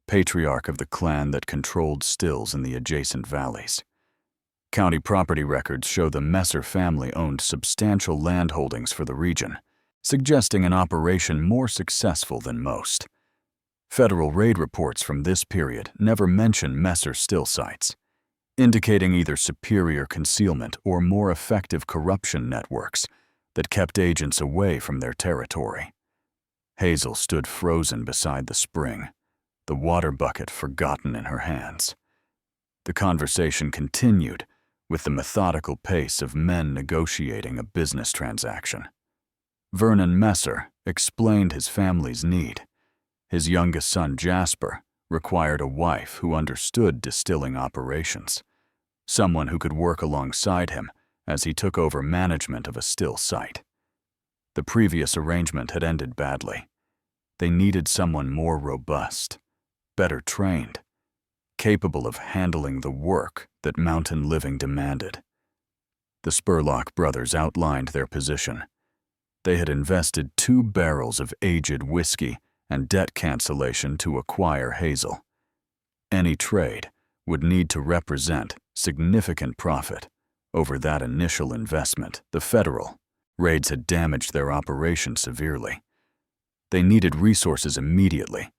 patriarch of the clan that controlled stills in the adjacent valleys. County property records show the Messer family owned substantial land holdings for the region, suggesting an operation more successful than most. Federal raid reports from this period never mention Messer still sites, indicating either superior concealment or more effective corruption networks that kept agents away from their territory. Hazel stood frozen beside the spring, the water bucket forgotten in her hands. The conversation continued with the methodical pace of men negotiating a business transaction. Vernon Messer explained his family's need. His youngest son, Jasper, required a wife who understood distilling operations, someone who could work alongside him as he took over management of a still site. The previous arrangement had ended badly. They needed someone more robust, better trained, capable of handling the work that mountain living demanded. The Spurlock brothers outlined their position. They had invested 2 barrels of aged whiskey and debt cancellation to acquire Hazel. Any trade would need to represent significant profit over that initial investment. The federal raids had damaged their operation severely. They needed resources immediately,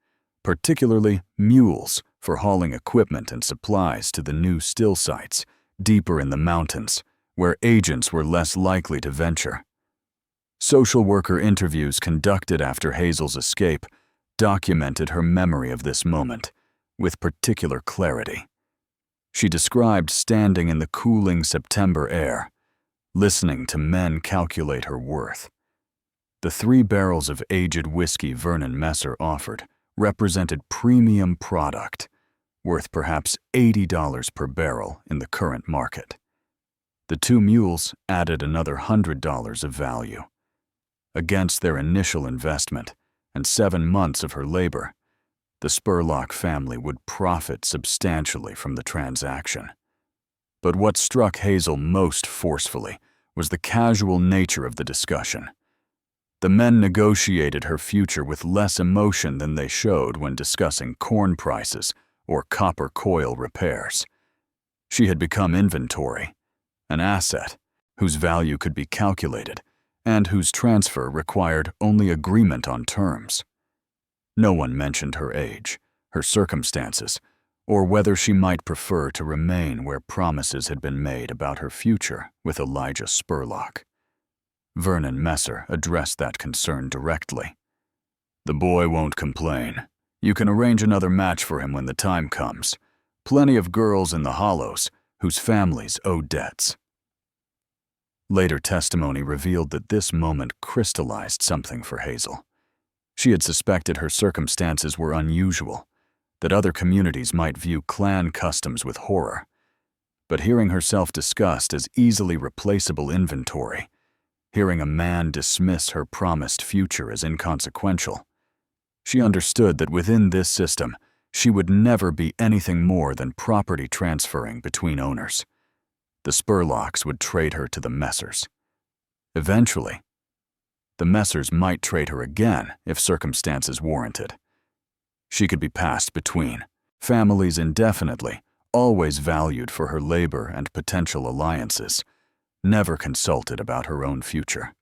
particularly mules for hauling equipment and supplies to the new still sites deeper in the mountains, where agents were less likely to venture. Social worker interviews conducted after Hazel's escape documented her memory of this moment with particular clarity. She described standing in the cooling September air, listening to men calculate her worth. The 3 barrels of aged whiskey Vernon Messer offered represented premium product, worth perhaps $80 per barrel in the current market. The 2 mules added another $100 of value. Against their initial investment and 7 months of her labor, the Spurlock family would profit substantially from the transaction. But what struck Hazel most forcefully was the casual nature of the discussion. The men negotiated her future with less emotion than they showed when discussing corn prices or copper coil repairs. She had become inventory, an asset whose value could be calculated and whose transfer required only agreement on terms. No one mentioned her age, her circumstances, or whether she might prefer to remain where promises had been made about her future with Elijah Spurlock. Vernon Messer addressed that concern directly. The boy won't complain. You can arrange another match for him when the time comes. Plenty of girls in the hollows whose families owe debts. Later testimony revealed that this moment crystallized something for Hazel. She had suspected her circumstances were unusual, that other communities might view clan customs with horror. But hearing herself discussed as easily replaceable inventory, hearing a man dismiss her promised future as inconsequential, she understood that within this system, she would never be anything more than property transferring between owners. The Spurlocks would trade her to the Messers. Eventually, the Messers might trade her again if circumstances warranted. She could be passed between families indefinitely, always valued for her labor and potential alliances, never consulted about her own future.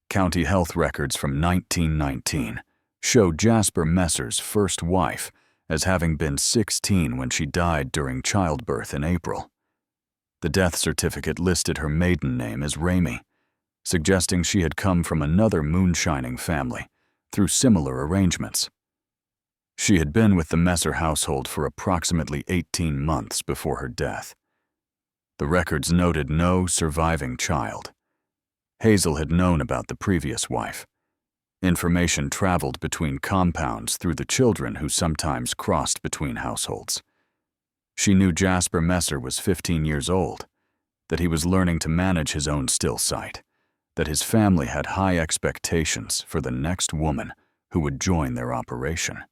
County health records from 1919 showed Jasper Messer's first wife as having been 16 when she died during childbirth in April. The death certificate listed her maiden name as Ramey, suggesting she had come from another moonshining family through similar arrangements. She had been with the Messer household for approximately 18 months before her death. The records noted no surviving child. Hazel had known about the previous wife. Information traveled between compounds through the children who sometimes crossed between households. She knew Jasper Messer was 15 years old, that he was learning to manage his own still sight, that his family had high expectations for the next woman who would join their operation.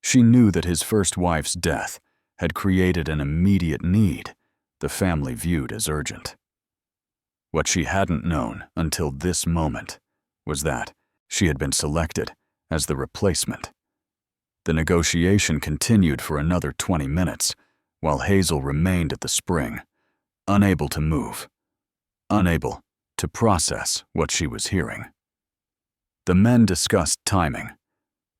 She knew that his first wife's death had created an immediate need the family viewed as urgent. What she hadn't known until this moment was that she had been selected as the replacement. The negotiation continued for another 20 minutes while Hazel remained at the spring, unable to move, unable to process what she was hearing. The men discussed timing.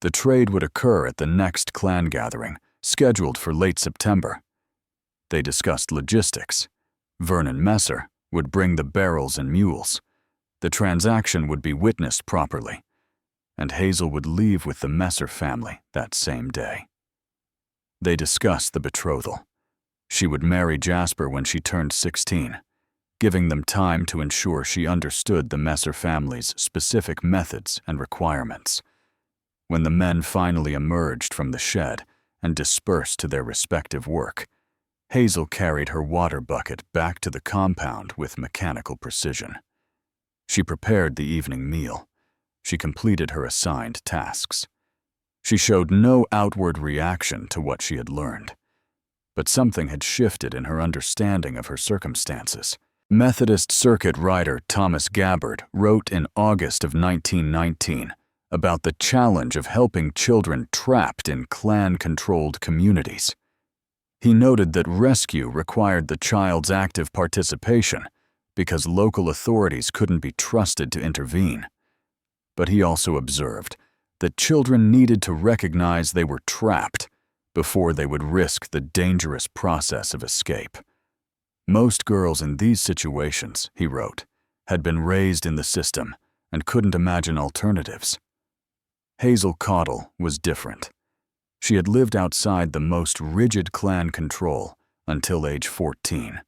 The trade would occur at the next clan gathering, scheduled for late September. They discussed logistics. Vernon Messer would bring the barrels and mules. The transaction would be witnessed properly, and Hazel would leave with the Messer family that same day. They discussed the betrothal. She would marry Jasper when she turned 16, giving them time to ensure she understood the Messer family's specific methods and requirements. When the men finally emerged from the shed and dispersed to their respective work, Hazel carried her water bucket back to the compound with mechanical precision. She prepared the evening meal. She completed her assigned tasks. She showed no outward reaction to what she had learned, but something had shifted in her understanding of her circumstances. Methodist Circuit Rider Thomas Gabbard wrote in August of 1919 about the challenge of helping children trapped in clan-controlled communities. He noted that rescue required the child's active participation because local authorities couldn't be trusted to intervene. But he also observed that children needed to recognize they were trapped before they would risk the dangerous process of escape. Most girls in these situations, he wrote, had been raised in the system and couldn't imagine alternatives. Hazel Caudle was different. She had lived outside the most rigid clan control until age 14.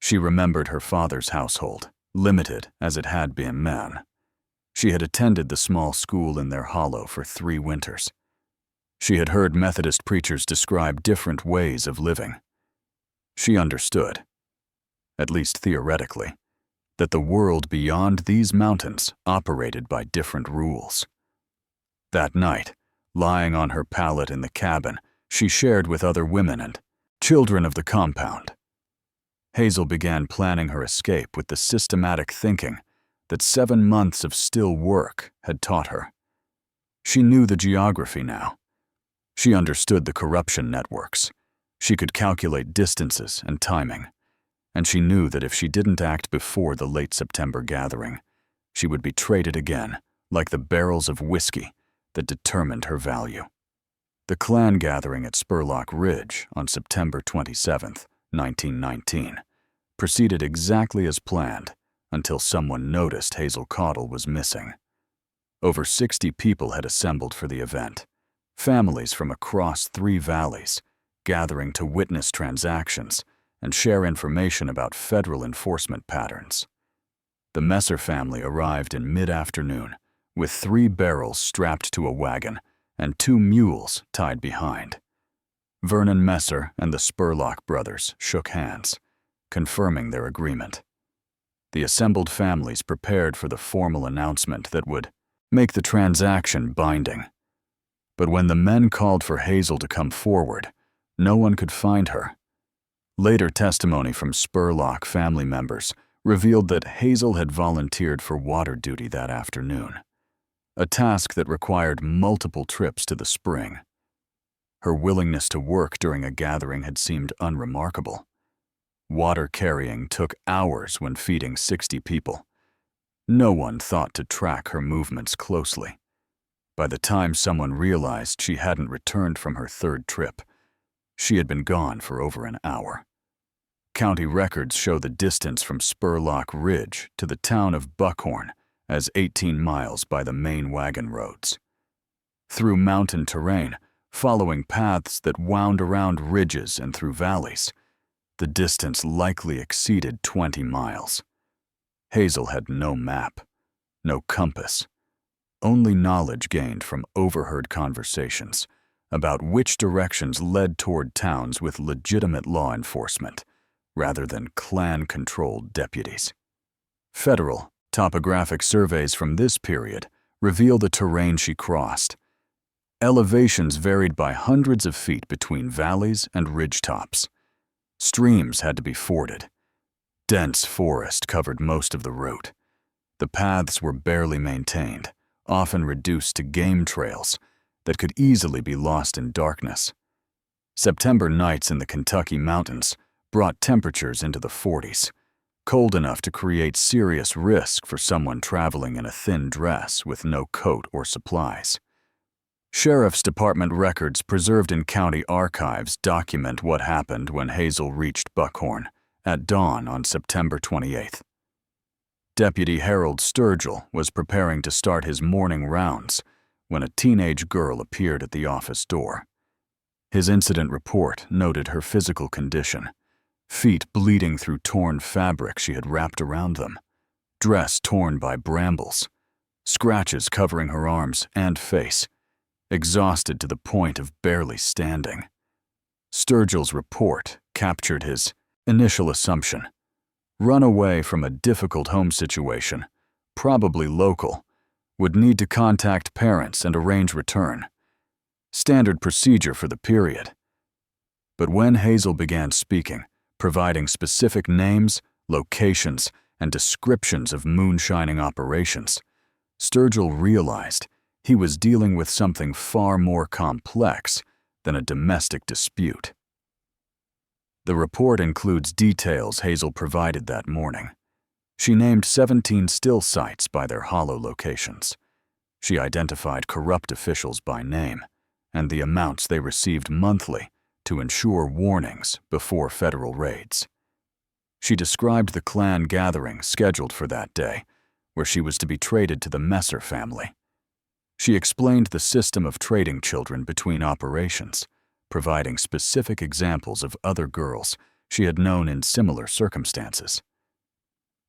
She remembered her father's household, limited as it had been man. She had attended the small school in their hollow for 3 winters. She had heard Methodist preachers describe different ways of living. She understood, at least theoretically, that the world beyond these mountains operated by different rules. That night, lying on her pallet in the cabin, she shared with other women and children of the compound. Hazel began planning her escape with the systematic thinking that 7 months of still work had taught her. She knew the geography now. She understood the corruption networks. She could calculate distances and timing, and she knew that if she didn't act before the late September gathering, she would be traded again, like the barrels of whiskey that determined her value. The clan gathering at Spurlock Ridge on September 27, 1919, proceeded exactly as planned until someone noticed Hazel Caudle was missing. Over 60 people had assembled for the event, families from across 3 valleys, gathering to witness transactions and share information about federal enforcement patterns. The Messer family arrived in mid-afternoon with 3 barrels strapped to a wagon and 2 mules tied behind. Vernon Messer and the Spurlock brothers shook hands, confirming their agreement. The assembled families prepared for the formal announcement that would make the transaction binding. But when the men called for Hazel to come forward, no one could find her. Later testimony from Spurlock family members revealed that Hazel had volunteered for water duty that afternoon, a task that required multiple trips to the spring. Her willingness to work during a gathering had seemed unremarkable. Water carrying took hours when feeding 60 people. No one thought to track her movements closely. By the time someone realized she hadn't returned from her third trip, she had been gone for over an hour. County records show the distance from Spurlock Ridge to the town of Buckhorn as 18 miles by the main wagon roads. Through mountain terrain, following paths that wound around ridges and through valleys, the distance likely exceeded 20 miles. Hazel had no map, no compass, only knowledge gained from overheard conversations about which directions led toward towns with legitimate law enforcement, rather than Klan-controlled deputies. Federal topographic surveys from this period reveal the terrain she crossed. Elevations varied by hundreds of feet between valleys and ridgetops. Streams had to be forded. Dense forest covered most of the route. The paths were barely maintained, often reduced to game trails that could easily be lost in darkness. September nights in the Kentucky mountains brought temperatures into the 40s, cold enough to create serious risk for someone traveling in a thin dress with no coat or supplies. Sheriff's Department records preserved in county archives document what happened when Hazel reached Buckhorn at dawn on September 28th. Deputy Harold Sturgill was preparing to start his morning rounds when a teenage girl appeared at the office door. His incident report noted her physical condition: feet bleeding through torn fabric she had wrapped around them, dress torn by brambles, scratches covering her arms and face, exhausted to the point of barely standing. Sturgill's report captured his initial assumption: run away from a difficult home situation, probably local, would need to contact parents and arrange return. Standard procedure for the period. But when Hazel began speaking, providing specific names, locations, and descriptions of moonshining operations, Sturgill realized he was dealing with something far more complex than a domestic dispute. The report includes details Hazel provided that morning. She named 17 still sites by their hollow locations. She identified corrupt officials by name and the amounts they received monthly to ensure warnings before federal raids. She described the Klan gathering scheduled for that day, where she was to be traded to the Messer family. She explained the system of trading children between operations, providing specific examples of other girls she had known in similar circumstances.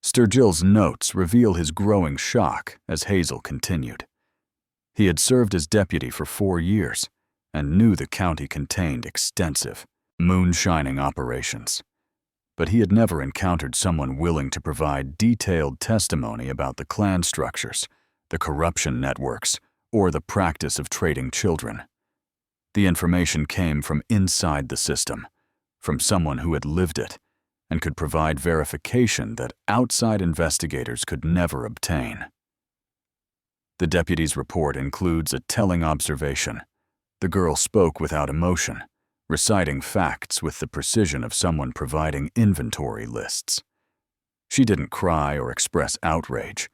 Sturgill's notes reveal his growing shock as Hazel continued. He had served as deputy for 4 years and knew the county contained extensive moonshining operations. But he had never encountered someone willing to provide detailed testimony about the Klan structures, the corruption networks, or the practice of trading children. The information came from inside the system, from someone who had lived it, and could provide verification that outside investigators could never obtain. The deputy's report includes a telling observation. The girl spoke without emotion, reciting facts with the precision of someone providing inventory lists. She didn't cry or express outrage.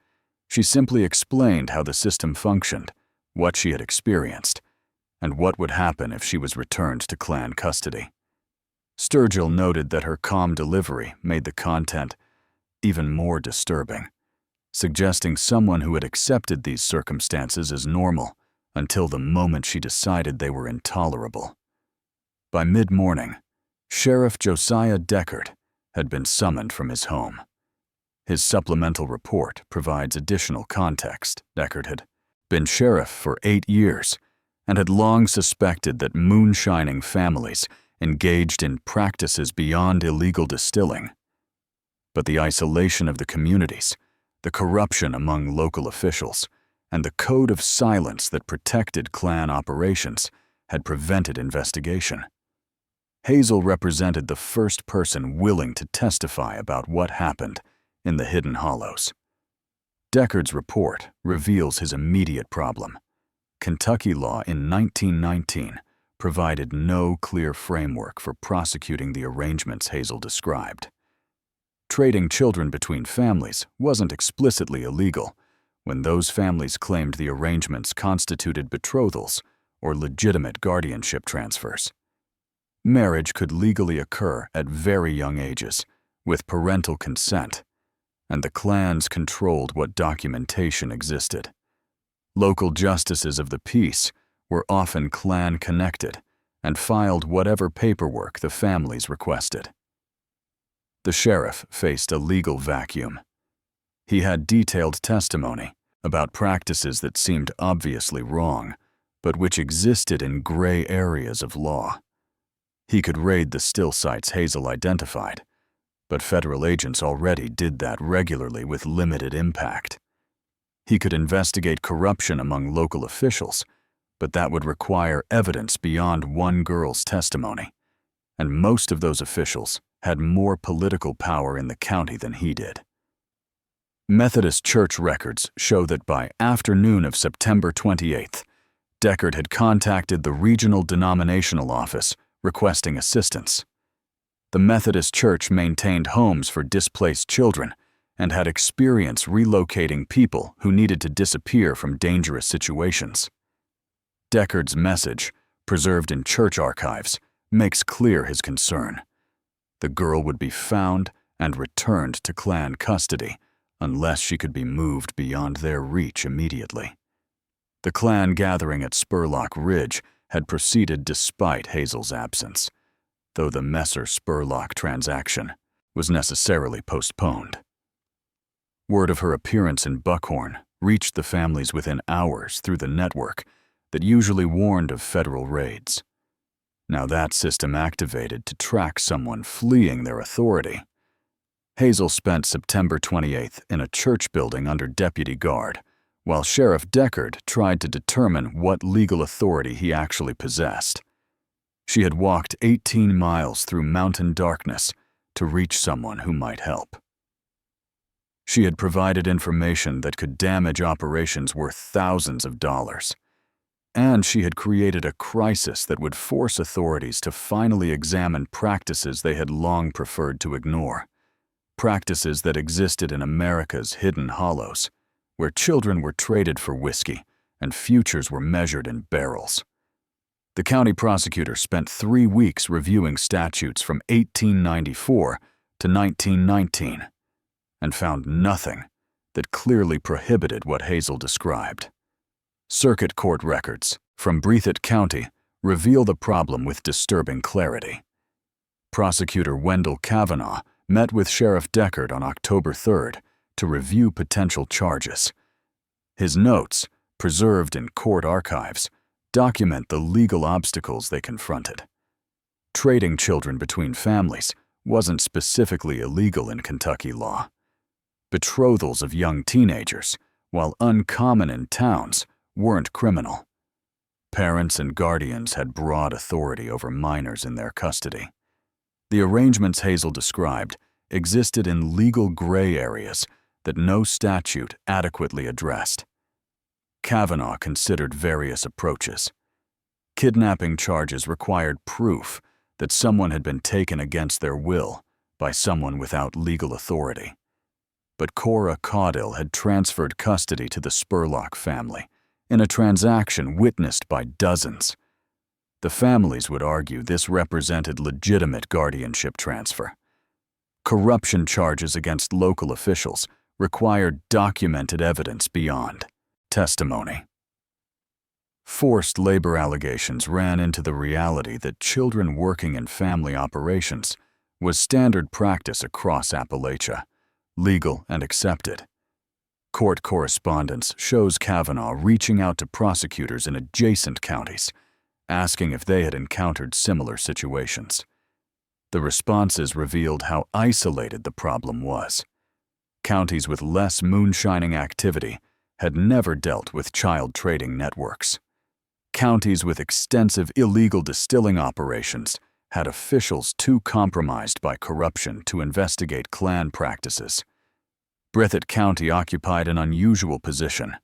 She simply explained how the system functioned, what she had experienced, and what would happen if she was returned to Klan custody. Sturgill noted that her calm delivery made the content even more disturbing, suggesting someone who had accepted these circumstances as normal until the moment she decided they were intolerable. By mid-morning, Sheriff Josiah Deckard had been summoned from his home. His supplemental report provides additional context. Deckard had been sheriff for 8 years and had long suspected that moonshining families engaged in practices beyond illegal distilling. But the isolation of the communities, the corruption among local officials, and the code of silence that protected Klan operations had prevented investigation. Hazel represented the first person willing to testify about what happened in the Hidden Hollows. Deckard's report reveals his immediate problem. Kentucky law in 1919 provided no clear framework for prosecuting the arrangements Hazel described. Trading children between families wasn't explicitly illegal, when those families claimed the arrangements constituted betrothals or legitimate guardianship transfers. Marriage could legally occur at very young ages, with parental consent, and the clans controlled what documentation existed. Local justices of the peace were often clan-connected and filed whatever paperwork the families requested. The sheriff faced a legal vacuum. He had detailed testimony about practices that seemed obviously wrong, but which existed in gray areas of law. He could raid the still sites Hazel identified, but federal agents already did that regularly with limited impact. He could investigate corruption among local officials, but that would require evidence beyond one girl's testimony, and most of those officials had more political power in the county than he did. Methodist church records show that by afternoon of September 28th, Gabbard had contacted the regional denominational office requesting assistance. The Methodist Church maintained homes for displaced children and had experience relocating people who needed to disappear from dangerous situations. Gabbard's message, preserved in church archives, makes clear his concern. The girl would be found and returned to clan custody unless she could be moved beyond their reach immediately. The clan gathering at Spurlock Ridge had proceeded despite Hazel's absence, though the Messer-Spurlock transaction was necessarily postponed. Word of her appearance in Buckhorn reached the families within hours through the network that usually warned of federal raids. Now that system activated to track someone fleeing their authority. Hazel spent September 28th in a church building under deputy guard, while Sheriff Gabbard tried to determine what legal authority he actually possessed. She had walked 18 miles through mountain darkness to reach someone who might help. She had provided information that could damage operations worth thousands of dollars. And she had created a crisis that would force authorities to finally examine practices they had long preferred to ignore. Practices that existed in America's hidden hollows, where children were traded for whiskey and futures were measured in barrels. The county prosecutor spent 3 weeks reviewing statutes from 1894 to 1919 and found nothing that clearly prohibited what Hazel described. Circuit court records from Breathitt County reveal the problem with disturbing clarity. Prosecutor Wendell Kavanaugh met with Sheriff Gabbard on October 3rd to review potential charges. His notes, preserved in court archives, document the legal obstacles they confronted. Trading children between families wasn't specifically illegal in Kentucky law. Betrothals of young teenagers, while uncommon in towns, weren't criminal. Parents and guardians had broad authority over minors in their custody. The arrangements Hazel described existed in legal gray areas that no statute adequately addressed. Kavanaugh considered various approaches. Kidnapping charges required proof that someone had been taken against their will by someone without legal authority. But Cora Caudill had transferred custody to the Spurlock family in a transaction witnessed by dozens. The families would argue this represented legitimate guardianship transfer. Corruption charges against local officials required documented evidence beyond testimony. Forced labor allegations ran into the reality that children working in family operations was standard practice across Appalachia, legal and accepted. Court correspondence shows Kavanaugh reaching out to prosecutors in adjacent counties, asking if they had encountered similar situations. The responses revealed how isolated the problem was. Counties with less moonshining activity had never dealt with child trading networks. Counties with extensive illegal distilling operations had officials too compromised by corruption to investigate clan practices. Breathitt County occupied an unusual position,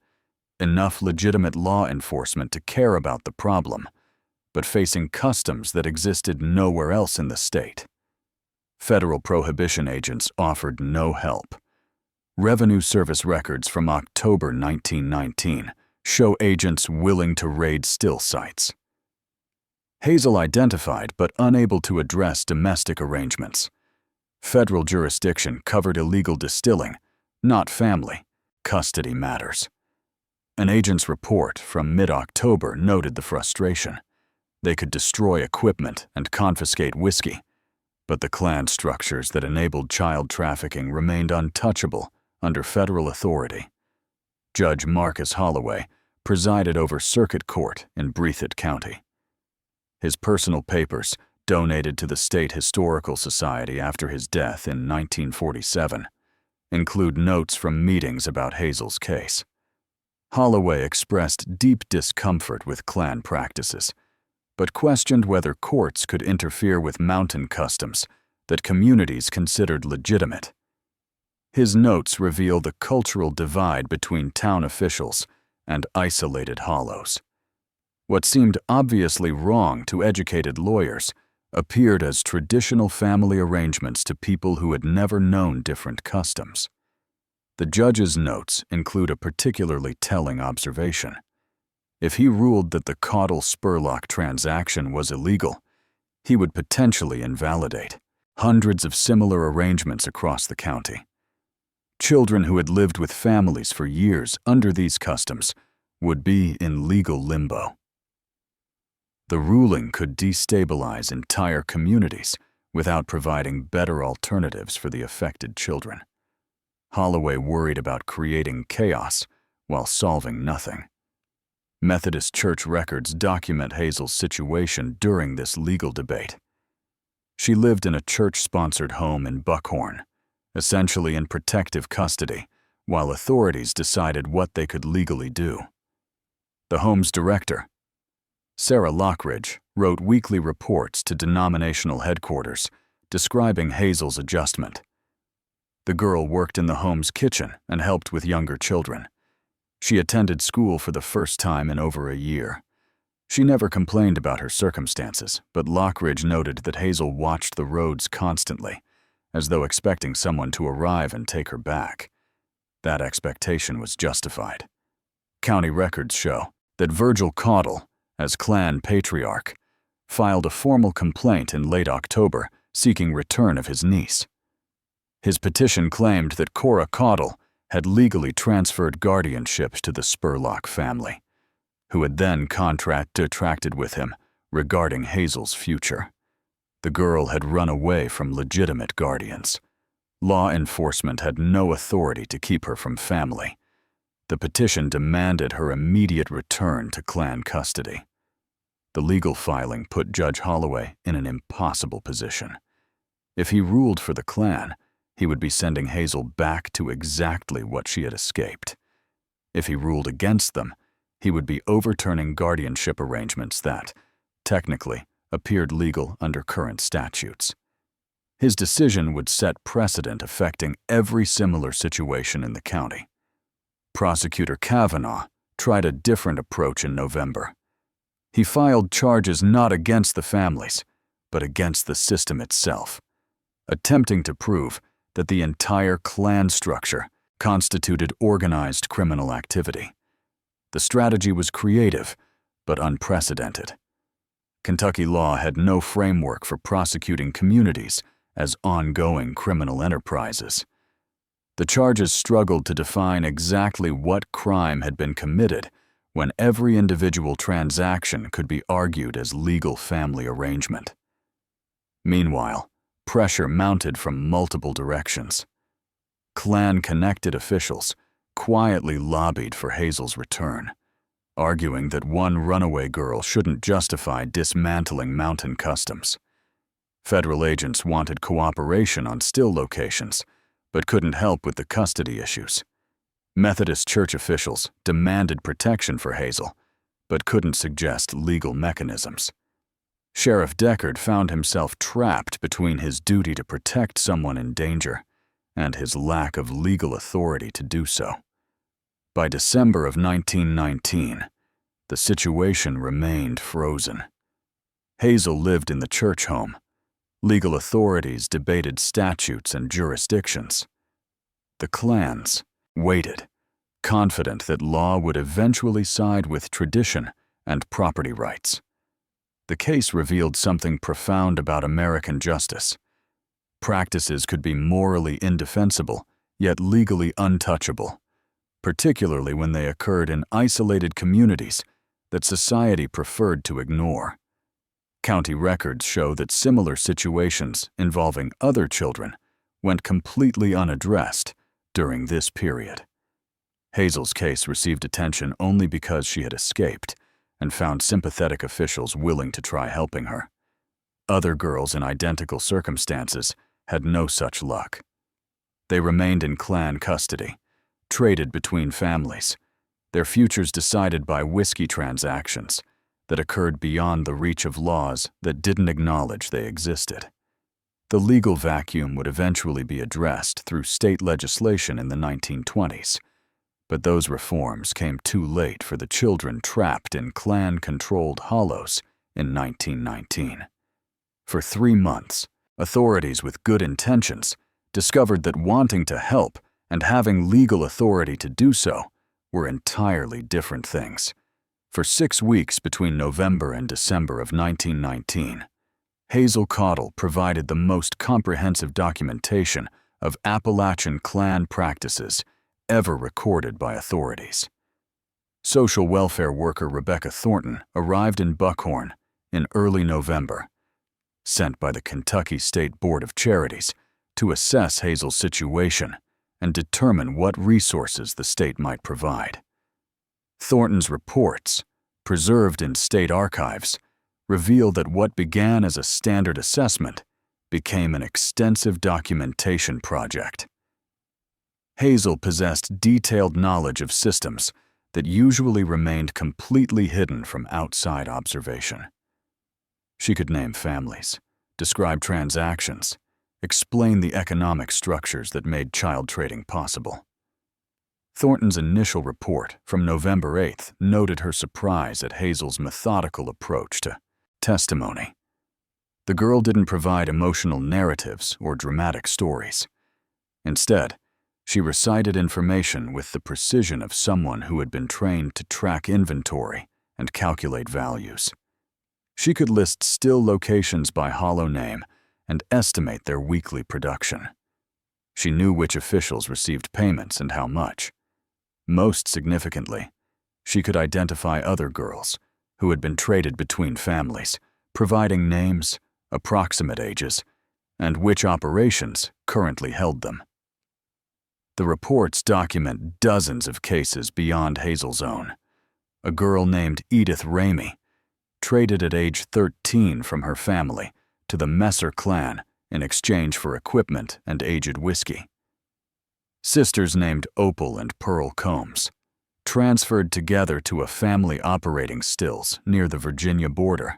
enough legitimate law enforcement to care about the problem, but facing customs that existed nowhere else in the state. Federal prohibition agents offered no help. Revenue Service records from October 1919 show agents willing to raid still sites. Hazel identified but unable to address domestic arrangements. Federal jurisdiction covered illegal distilling, not family, custody matters. An agent's report from mid-October noted the frustration. They could destroy equipment and confiscate whiskey, but the clan structures that enabled child trafficking remained untouchable under federal authority. Judge Marcus Holloway presided over Circuit Court in Breathitt County. His personal papers, donated to the State Historical Society after his death in 1947, include notes from meetings about Hazel's case. Holloway expressed deep discomfort with clan practices, but questioned whether courts could interfere with mountain customs that communities considered legitimate. His notes reveal the cultural divide between town officials and isolated hollows. What seemed obviously wrong to educated lawyers appeared as traditional family arrangements to people who had never known different customs. The judge's notes include a particularly telling observation. If he ruled that the Caudle-Spurlock transaction was illegal, he would potentially invalidate hundreds of similar arrangements across the county. Children who had lived with families for years under these customs would be in legal limbo. The ruling could destabilize entire communities without providing better alternatives for the affected children. Holloway worried about creating chaos while solving nothing. Methodist Church records document Hazel's situation during this legal debate. She lived in a church-sponsored home in Buckhorn, essentially in protective custody, while authorities decided what they could legally do. The home's director, Sarah Lockridge, wrote weekly reports to denominational headquarters describing Hazel's adjustment. The girl worked in the home's kitchen and helped with younger children. She attended school for the first time in over a year. She never complained about her circumstances, but Lockridge noted that Hazel watched the roads constantly, as though expecting someone to arrive and take her back. That expectation was justified. County records show that Virgil Caudle, as clan patriarch, filed a formal complaint in late October seeking return of his niece. His petition claimed that Cora Caudle had legally transferred guardianship to the Spurlock family, who had then contracted with him regarding Hazel's future. The girl had run away from legitimate guardians. Law enforcement had no authority to keep her from family. The petition demanded her immediate return to clan custody. The legal filing put Judge Holloway in an impossible position. If he ruled for the clan, he would be sending Hazel back to exactly what she had escaped. If he ruled against them, he would be overturning guardianship arrangements that, technically, appeared legal under current statutes. His decision would set precedent affecting every similar situation in the county. Prosecutor Kavanaugh tried a different approach in November. He filed charges not against the families, but against the system itself, attempting to prove that the entire clan structure constituted organized criminal activity. The strategy was creative, but unprecedented. Kentucky law had no framework for prosecuting communities as ongoing criminal enterprises. The charges struggled to define exactly what crime had been committed when every individual transaction could be argued as legal family arrangement. Meanwhile, pressure mounted from multiple directions. Clan-connected officials quietly lobbied for Hazel's return, arguing that one runaway girl shouldn't justify dismantling mountain customs. Federal agents wanted cooperation on still locations, but couldn't help with the custody issues. Methodist church officials demanded protection for Hazel, but couldn't suggest legal mechanisms. Sheriff Deckard found himself trapped between his duty to protect someone in danger and his lack of legal authority to do so. By December of 1919, the situation remained frozen. Hazel lived in the church home. Legal authorities debated statutes and jurisdictions. The clans waited, confident that law would eventually side with tradition and property rights. The case revealed something profound about American justice. Practices could be morally indefensible, yet legally untouchable, particularly when they occurred in isolated communities that society preferred to ignore. County records show that similar situations involving other children went completely unaddressed during this period. Hazel's case received attention only because she had escaped and found sympathetic officials willing to try helping her. Other girls in identical circumstances had no such luck. They remained in clan custody, traded between families, their futures decided by whiskey transactions that occurred beyond the reach of laws that didn't acknowledge they existed. The legal vacuum would eventually be addressed through state legislation in the 1920s, but those reforms came too late for the children trapped in clan-controlled hollows in 1919. For 3 months, authorities with good intentions discovered that wanting to help and having legal authority to do so were entirely different things. For 6 weeks between November and December of 1919, Hazel Caudle provided the most comprehensive documentation of Appalachian clan practices ever recorded by authorities. Social welfare worker Rebecca Thornton arrived in Buckhorn in early November, sent by the Kentucky State Board of Charities to assess Hazel's situation and determine what resources the state might provide. Thornton's reports, preserved in state archives, reveal that what began as a standard assessment became an extensive documentation project. Hazel possessed detailed knowledge of systems that usually remained completely hidden from outside observation. She could name families, describe transactions, explain the economic structures that made child trading possible. Thornton's initial report from November 8th noted her surprise at Hazel's methodical approach to testimony. The girl didn't provide emotional narratives or dramatic stories. Instead, she recited information with the precision of someone who had been trained to track inventory and calculate values. She could list still locations by hollow name and estimate their weekly production. She knew which officials received payments and how much. Most significantly, she could identify other girls who had been traded between families, providing names, approximate ages, and which operations currently held them. The reports document dozens of cases beyond Hazel's own. A girl named Edith Ramey, traded at age 13 from her family to the Messer clan in exchange for equipment and aged whiskey. Sisters named Opal and Pearl Combs, transferred together to a family operating stills near the Virginia border,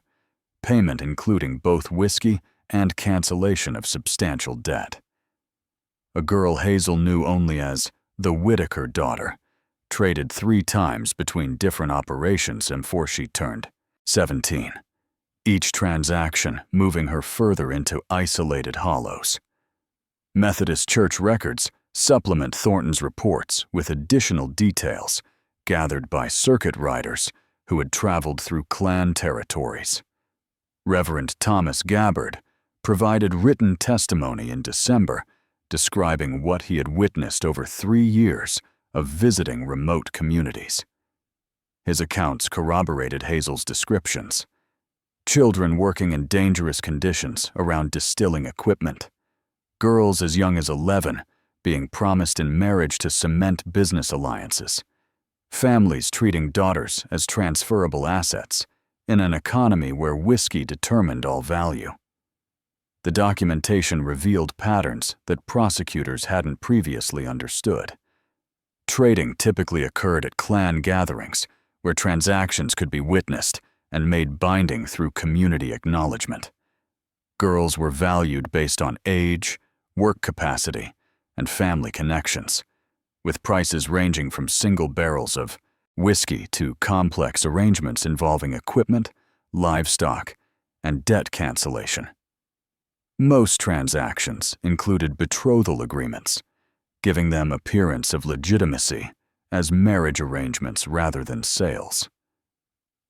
payment including both whiskey and cancellation of substantial debt. A girl Hazel knew only as the Whitaker daughter, traded 3 times between different operations before she turned 17, each transaction moving her further into isolated hollows. Methodist church records supplement Thornton's reports with additional details gathered by circuit riders who had traveled through clan territories. Reverend Thomas Gabbard provided written testimony in December describing what he had witnessed over 3 years of visiting remote communities. His accounts corroborated Hazel's descriptions. Children working in dangerous conditions around distilling equipment. Girls as young as 11 being promised in marriage to cement business alliances. Families treating daughters as transferable assets in an economy where whiskey determined all value. The documentation revealed patterns that prosecutors hadn't previously understood. Trading typically occurred at clan gatherings, where transactions could be witnessed and made binding through community acknowledgement. Girls were valued based on age, work capacity, and family connections, with prices ranging from single barrels of whiskey to complex arrangements involving equipment, livestock, and debt cancellation. Most transactions included betrothal agreements, giving them appearance of legitimacy as marriage arrangements rather than sales.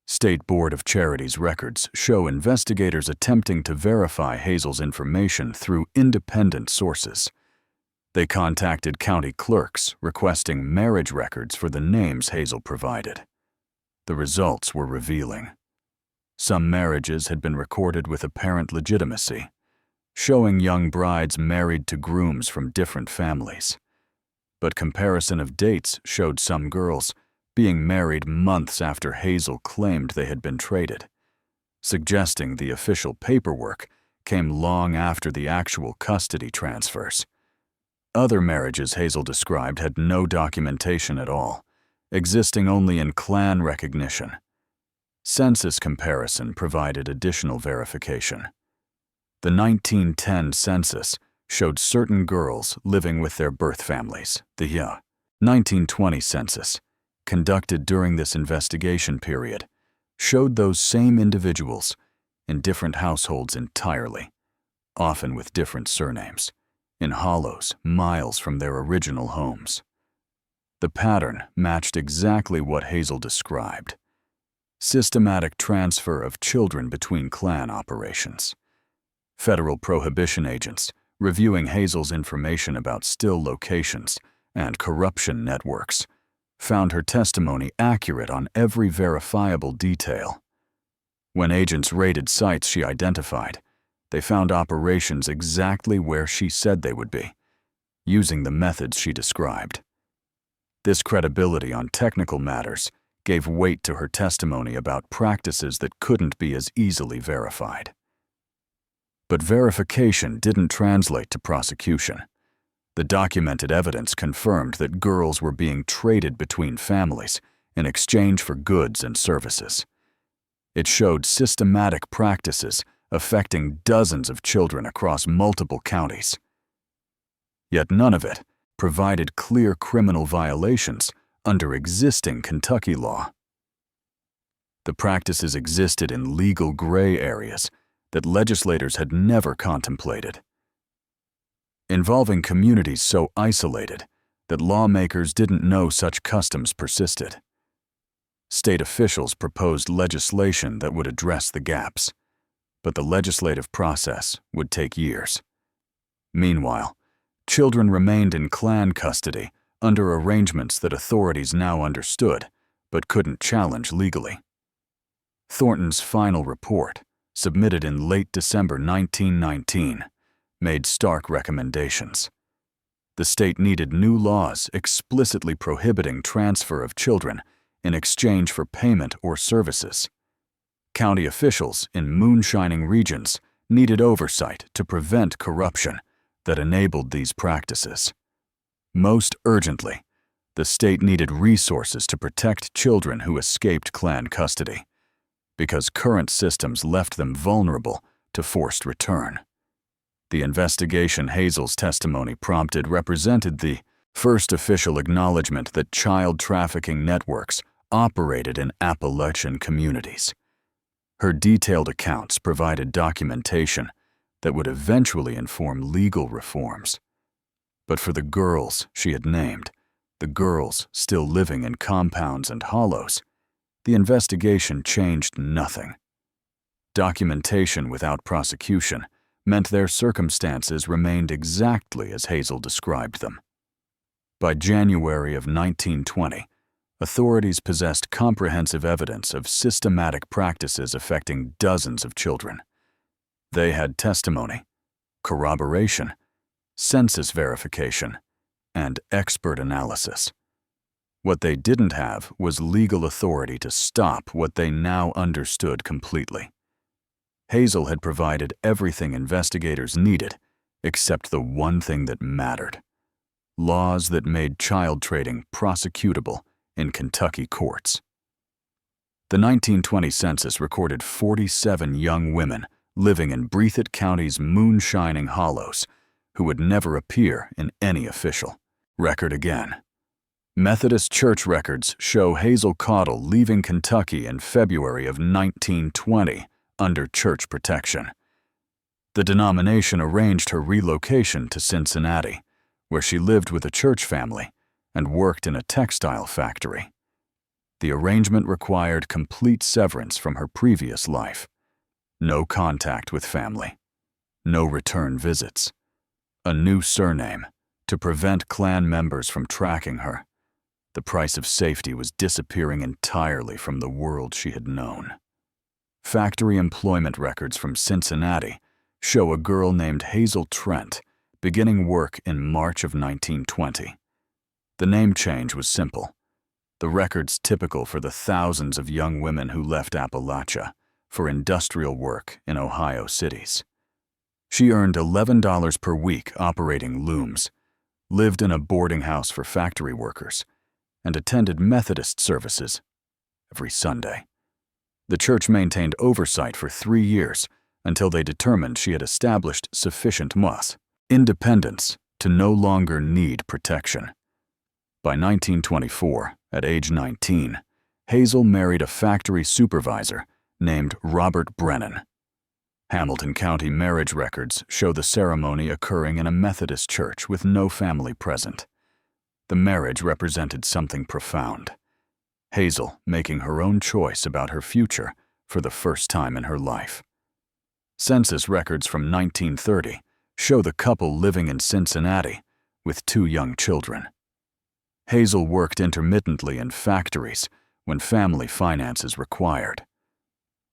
State Board of Charities records show investigators attempting to verify Hazel's information through independent sources. They contacted county clerks requesting marriage records for the names Hazel provided. The results were revealing. Some marriages had been recorded with apparent legitimacy, showing young brides married to grooms from different families. But comparison of dates showed some girls being married months after Hazel claimed they had been traded, suggesting the official paperwork came long after the actual custody transfers. Other marriages Hazel described had no documentation at all, existing only in clan recognition. Census comparison provided additional verification. The 1910 census showed certain girls living with their birth families. The 1920 census, conducted during this investigation period, showed those same individuals in different households entirely, often with different surnames, in hollows miles from their original homes. The pattern matched exactly what Hazel described: systematic transfer of children between clan operations. Federal Prohibition agents, reviewing Hazel's information about still locations and corruption networks, found her testimony accurate on every verifiable detail. When agents raided sites she identified, they found operations exactly where she said they would be, using the methods she described. This credibility on technical matters gave weight to her testimony about practices that couldn't be as easily verified. But verification didn't translate to prosecution. The documented evidence confirmed that girls were being traded between families in exchange for goods and services. It showed systematic practices affecting dozens of children across multiple counties. Yet none of it provided clear criminal violations under existing Kentucky law. The practices existed in legal gray areas that legislators had never contemplated, involving communities so isolated that lawmakers didn't know such customs persisted. State officials proposed legislation that would address the gaps, but the legislative process would take years. Meanwhile, children remained in clan custody under arrangements that authorities now understood but couldn't challenge legally. Thornton's final report, submitted in late December 1919, made stark recommendations. The state needed new laws explicitly prohibiting transfer of children in exchange for payment or services. County officials in moonshining regions needed oversight to prevent corruption that enabled these practices. Most urgently, the state needed resources to protect children who escaped clan custody, because current systems left them vulnerable to forced return. The investigation Hazel's testimony prompted represented the first official acknowledgement that child trafficking networks operated in Appalachian communities. Her detailed accounts provided documentation that would eventually inform legal reforms. But for the girls she had named, the girls still living in compounds and hollows, the investigation changed nothing. Documentation without prosecution meant their circumstances remained exactly as Hazel described them. By January of 1920, authorities possessed comprehensive evidence of systematic practices affecting dozens of children. They had testimony, corroboration, census verification, and expert analysis. What they didn't have was legal authority to stop what they now understood completely. Hazel had provided everything investigators needed, except the one thing that mattered: laws that made child trading prosecutable in Kentucky courts. The 1920 census recorded 47 young women living in Breathitt County's moonshining hollows who would never appear in any official record again. Methodist church records show Hazel Caudle leaving Kentucky in February of 1920 under church protection. The denomination arranged her relocation to Cincinnati, where she lived with a church family and worked in a textile factory. The arrangement required complete severance from her previous life. No contact with family. No return visits. A new surname to prevent clan members from tracking her. The price of safety was disappearing entirely from the world she had known. Factory employment records from Cincinnati show a girl named Hazel Trent beginning work in March of 1920. The name change was simple. The records typical for the thousands of young women who left Appalachia for industrial work in Ohio cities. She earned $11 per week operating looms, lived in a boarding house for factory workers, and attended Methodist services every Sunday. The church maintained oversight for 3 years until they determined she had established sufficient independence to no longer need protection. By 1924, at age 19, Hazel married a factory supervisor named Robert Brennan. Hamilton County marriage records show the ceremony occurring in a Methodist church with no family present. The marriage represented something profound. Hazel making her own choice about her future for the first time in her life. Census records from 1930 show the couple living in Cincinnati with 2 young children. Hazel worked intermittently in factories when family finances required.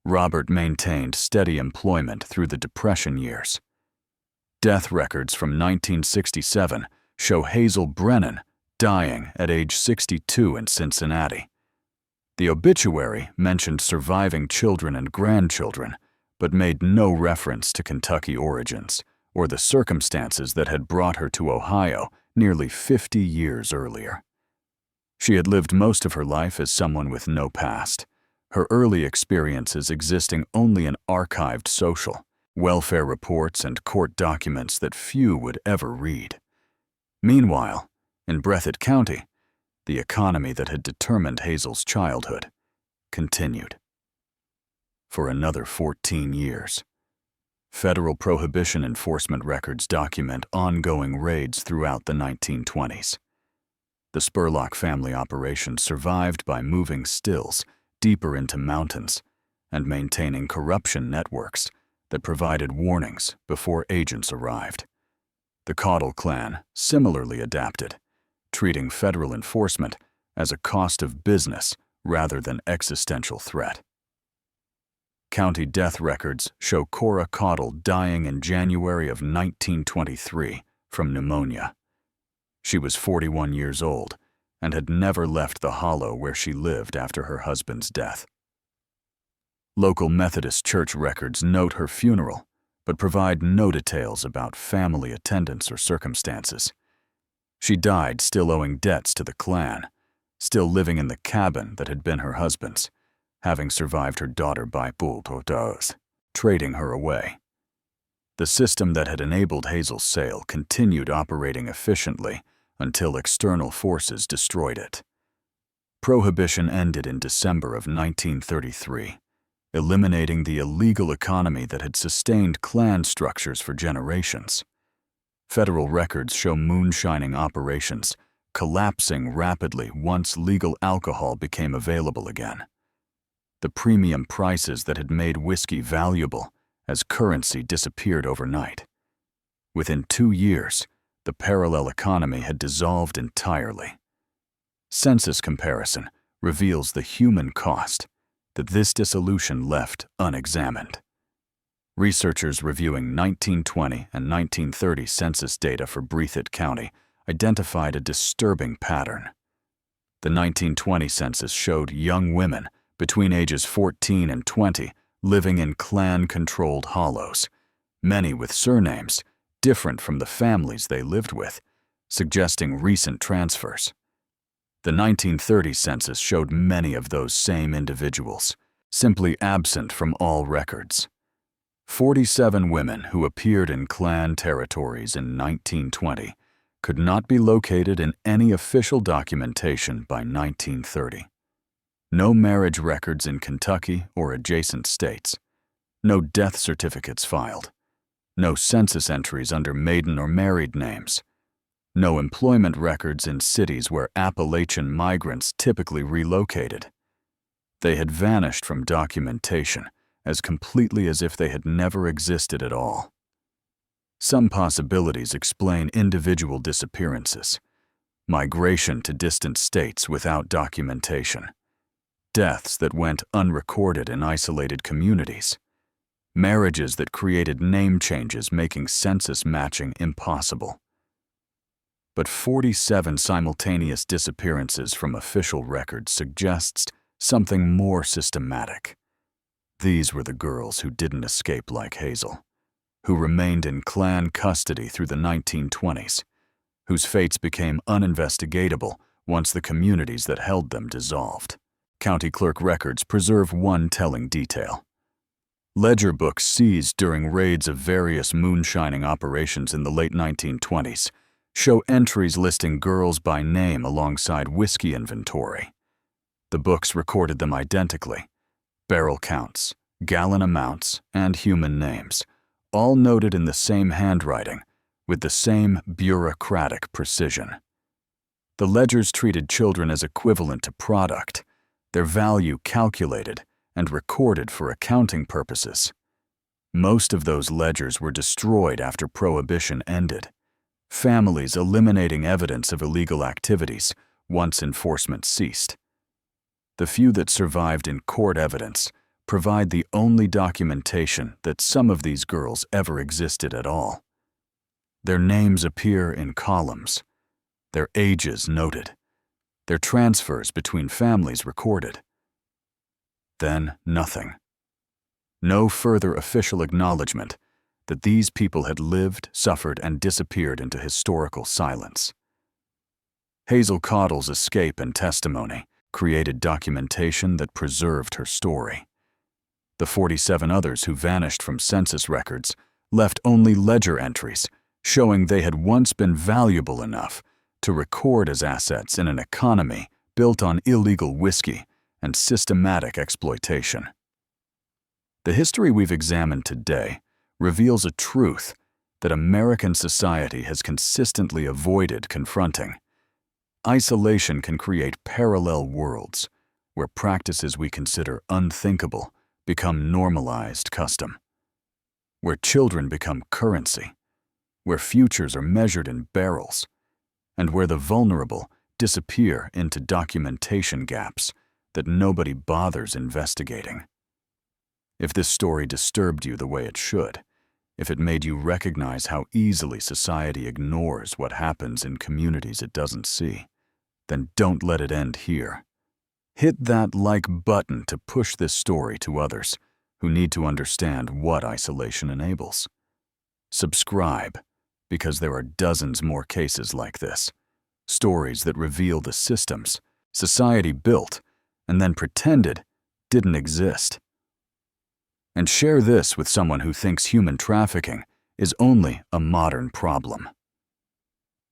Robert maintained steady employment through the Depression years. Death records from 1967 show Hazel Brennan dying at age 62 in Cincinnati. The obituary mentioned surviving children and grandchildren, but made no reference to Kentucky origins or the circumstances that had brought her to Ohio nearly 50 years earlier. She had lived most of her life as someone with no past, her early experiences existing only in archived social, welfare reports and court documents that few would ever read. Meanwhile, in Breathitt County, the economy that had determined Hazel's childhood continued. For another 14 years. Federal Prohibition enforcement records document ongoing raids throughout the 1920s. The Spurlock family operation survived by moving stills deeper into mountains and maintaining corruption networks that provided warnings before agents arrived. The Caudle clan similarly adapted, treating federal enforcement as a cost of business rather than existential threat. County death records show Cora Caudle dying in January of 1923 from pneumonia. She was 41 years old and had never left the hollow where she lived after her husband's death. Local Methodist church records note her funeral, but provide no details about family attendance or circumstances. She died still owing debts to the clan, still living in the cabin that had been her husband's, having survived her daughter by bulldogs, trading her away. The system that had enabled Hazel's sale continued operating efficiently until external forces destroyed it. Prohibition ended in December of 1933, eliminating the illegal economy that had sustained clan structures for generations. Federal records show moonshining operations collapsing rapidly once legal alcohol became available again. The premium prices that had made whiskey valuable as currency disappeared overnight. Within 2 years, the parallel economy had dissolved entirely. Census comparison reveals the human cost that this dissolution left unexamined. Researchers reviewing 1920 and 1930 census data for Breathitt County identified a disturbing pattern. The 1920 census showed young women between ages 14 and 20 living in clan-controlled hollows, many with surnames different from the families they lived with, suggesting recent transfers. The 1930 census showed many of those same individuals, simply absent from all records. 47 women who appeared in clan territories in 1920 could not be located in any official documentation by 1930. No marriage records in Kentucky or adjacent states. No death certificates filed. No census entries under maiden or married names. No employment records in cities where Appalachian migrants typically relocated. They had vanished from documentation as completely as if they had never existed at all. Some possibilities explain individual disappearances, migration to distant states without documentation, deaths that went unrecorded in isolated communities, marriages that created name changes making census matching impossible. But 47 simultaneous disappearances from official records suggests something more systematic. These were the girls who didn't escape like Hazel, who remained in clan custody through the 1920s, whose fates became uninvestigatable once the communities that held them dissolved. County clerk records preserve one telling detail. Ledger books seized during raids of various moonshining operations in the late 1920s show entries listing girls by name alongside whiskey inventory. The books recorded them identically: barrel counts, gallon amounts, and human names, all noted in the same handwriting with the same bureaucratic precision. The ledgers treated children as equivalent to product, their value calculated and recorded for accounting purposes. Most of those ledgers were destroyed after Prohibition ended, families eliminating evidence of illegal activities once enforcement ceased. The few that survived in court evidence provide the only documentation that some of these girls ever existed at all. Their names appear in columns, their ages noted, their transfers between families recorded. Then nothing. No further official acknowledgement that these people had lived, suffered, and disappeared into historical silence. Hazel Caudle's escape and testimony created documentation that preserved her story. The 47 others who vanished from census records left only ledger entries showing they had once been valuable enough to record as assets in an economy built on illegal whiskey and systematic exploitation. The history we've examined today reveals a truth that American society has consistently avoided confronting. Isolation can create parallel worlds where practices we consider unthinkable become normalized custom, where children become currency, where futures are measured in barrels, and where the vulnerable disappear into documentation gaps that nobody bothers investigating. If this story disturbed you the way it should, if it made you recognize how easily society ignores what happens in communities it doesn't see, then don't let it end here. Hit that like button to push this story to others who need to understand what isolation enables. Subscribe, because there are dozens more cases like this, stories that reveal the systems society built and then pretended didn't exist. And share this with someone who thinks human trafficking is only a modern problem.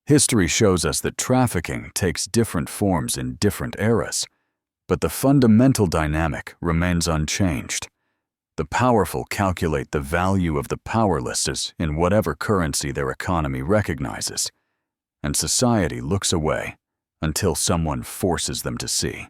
History shows us that trafficking takes different forms in different eras, but the fundamental dynamic remains unchanged. The powerful calculate the value of the powerless in whatever currency their economy recognizes, and society looks away until someone forces them to see.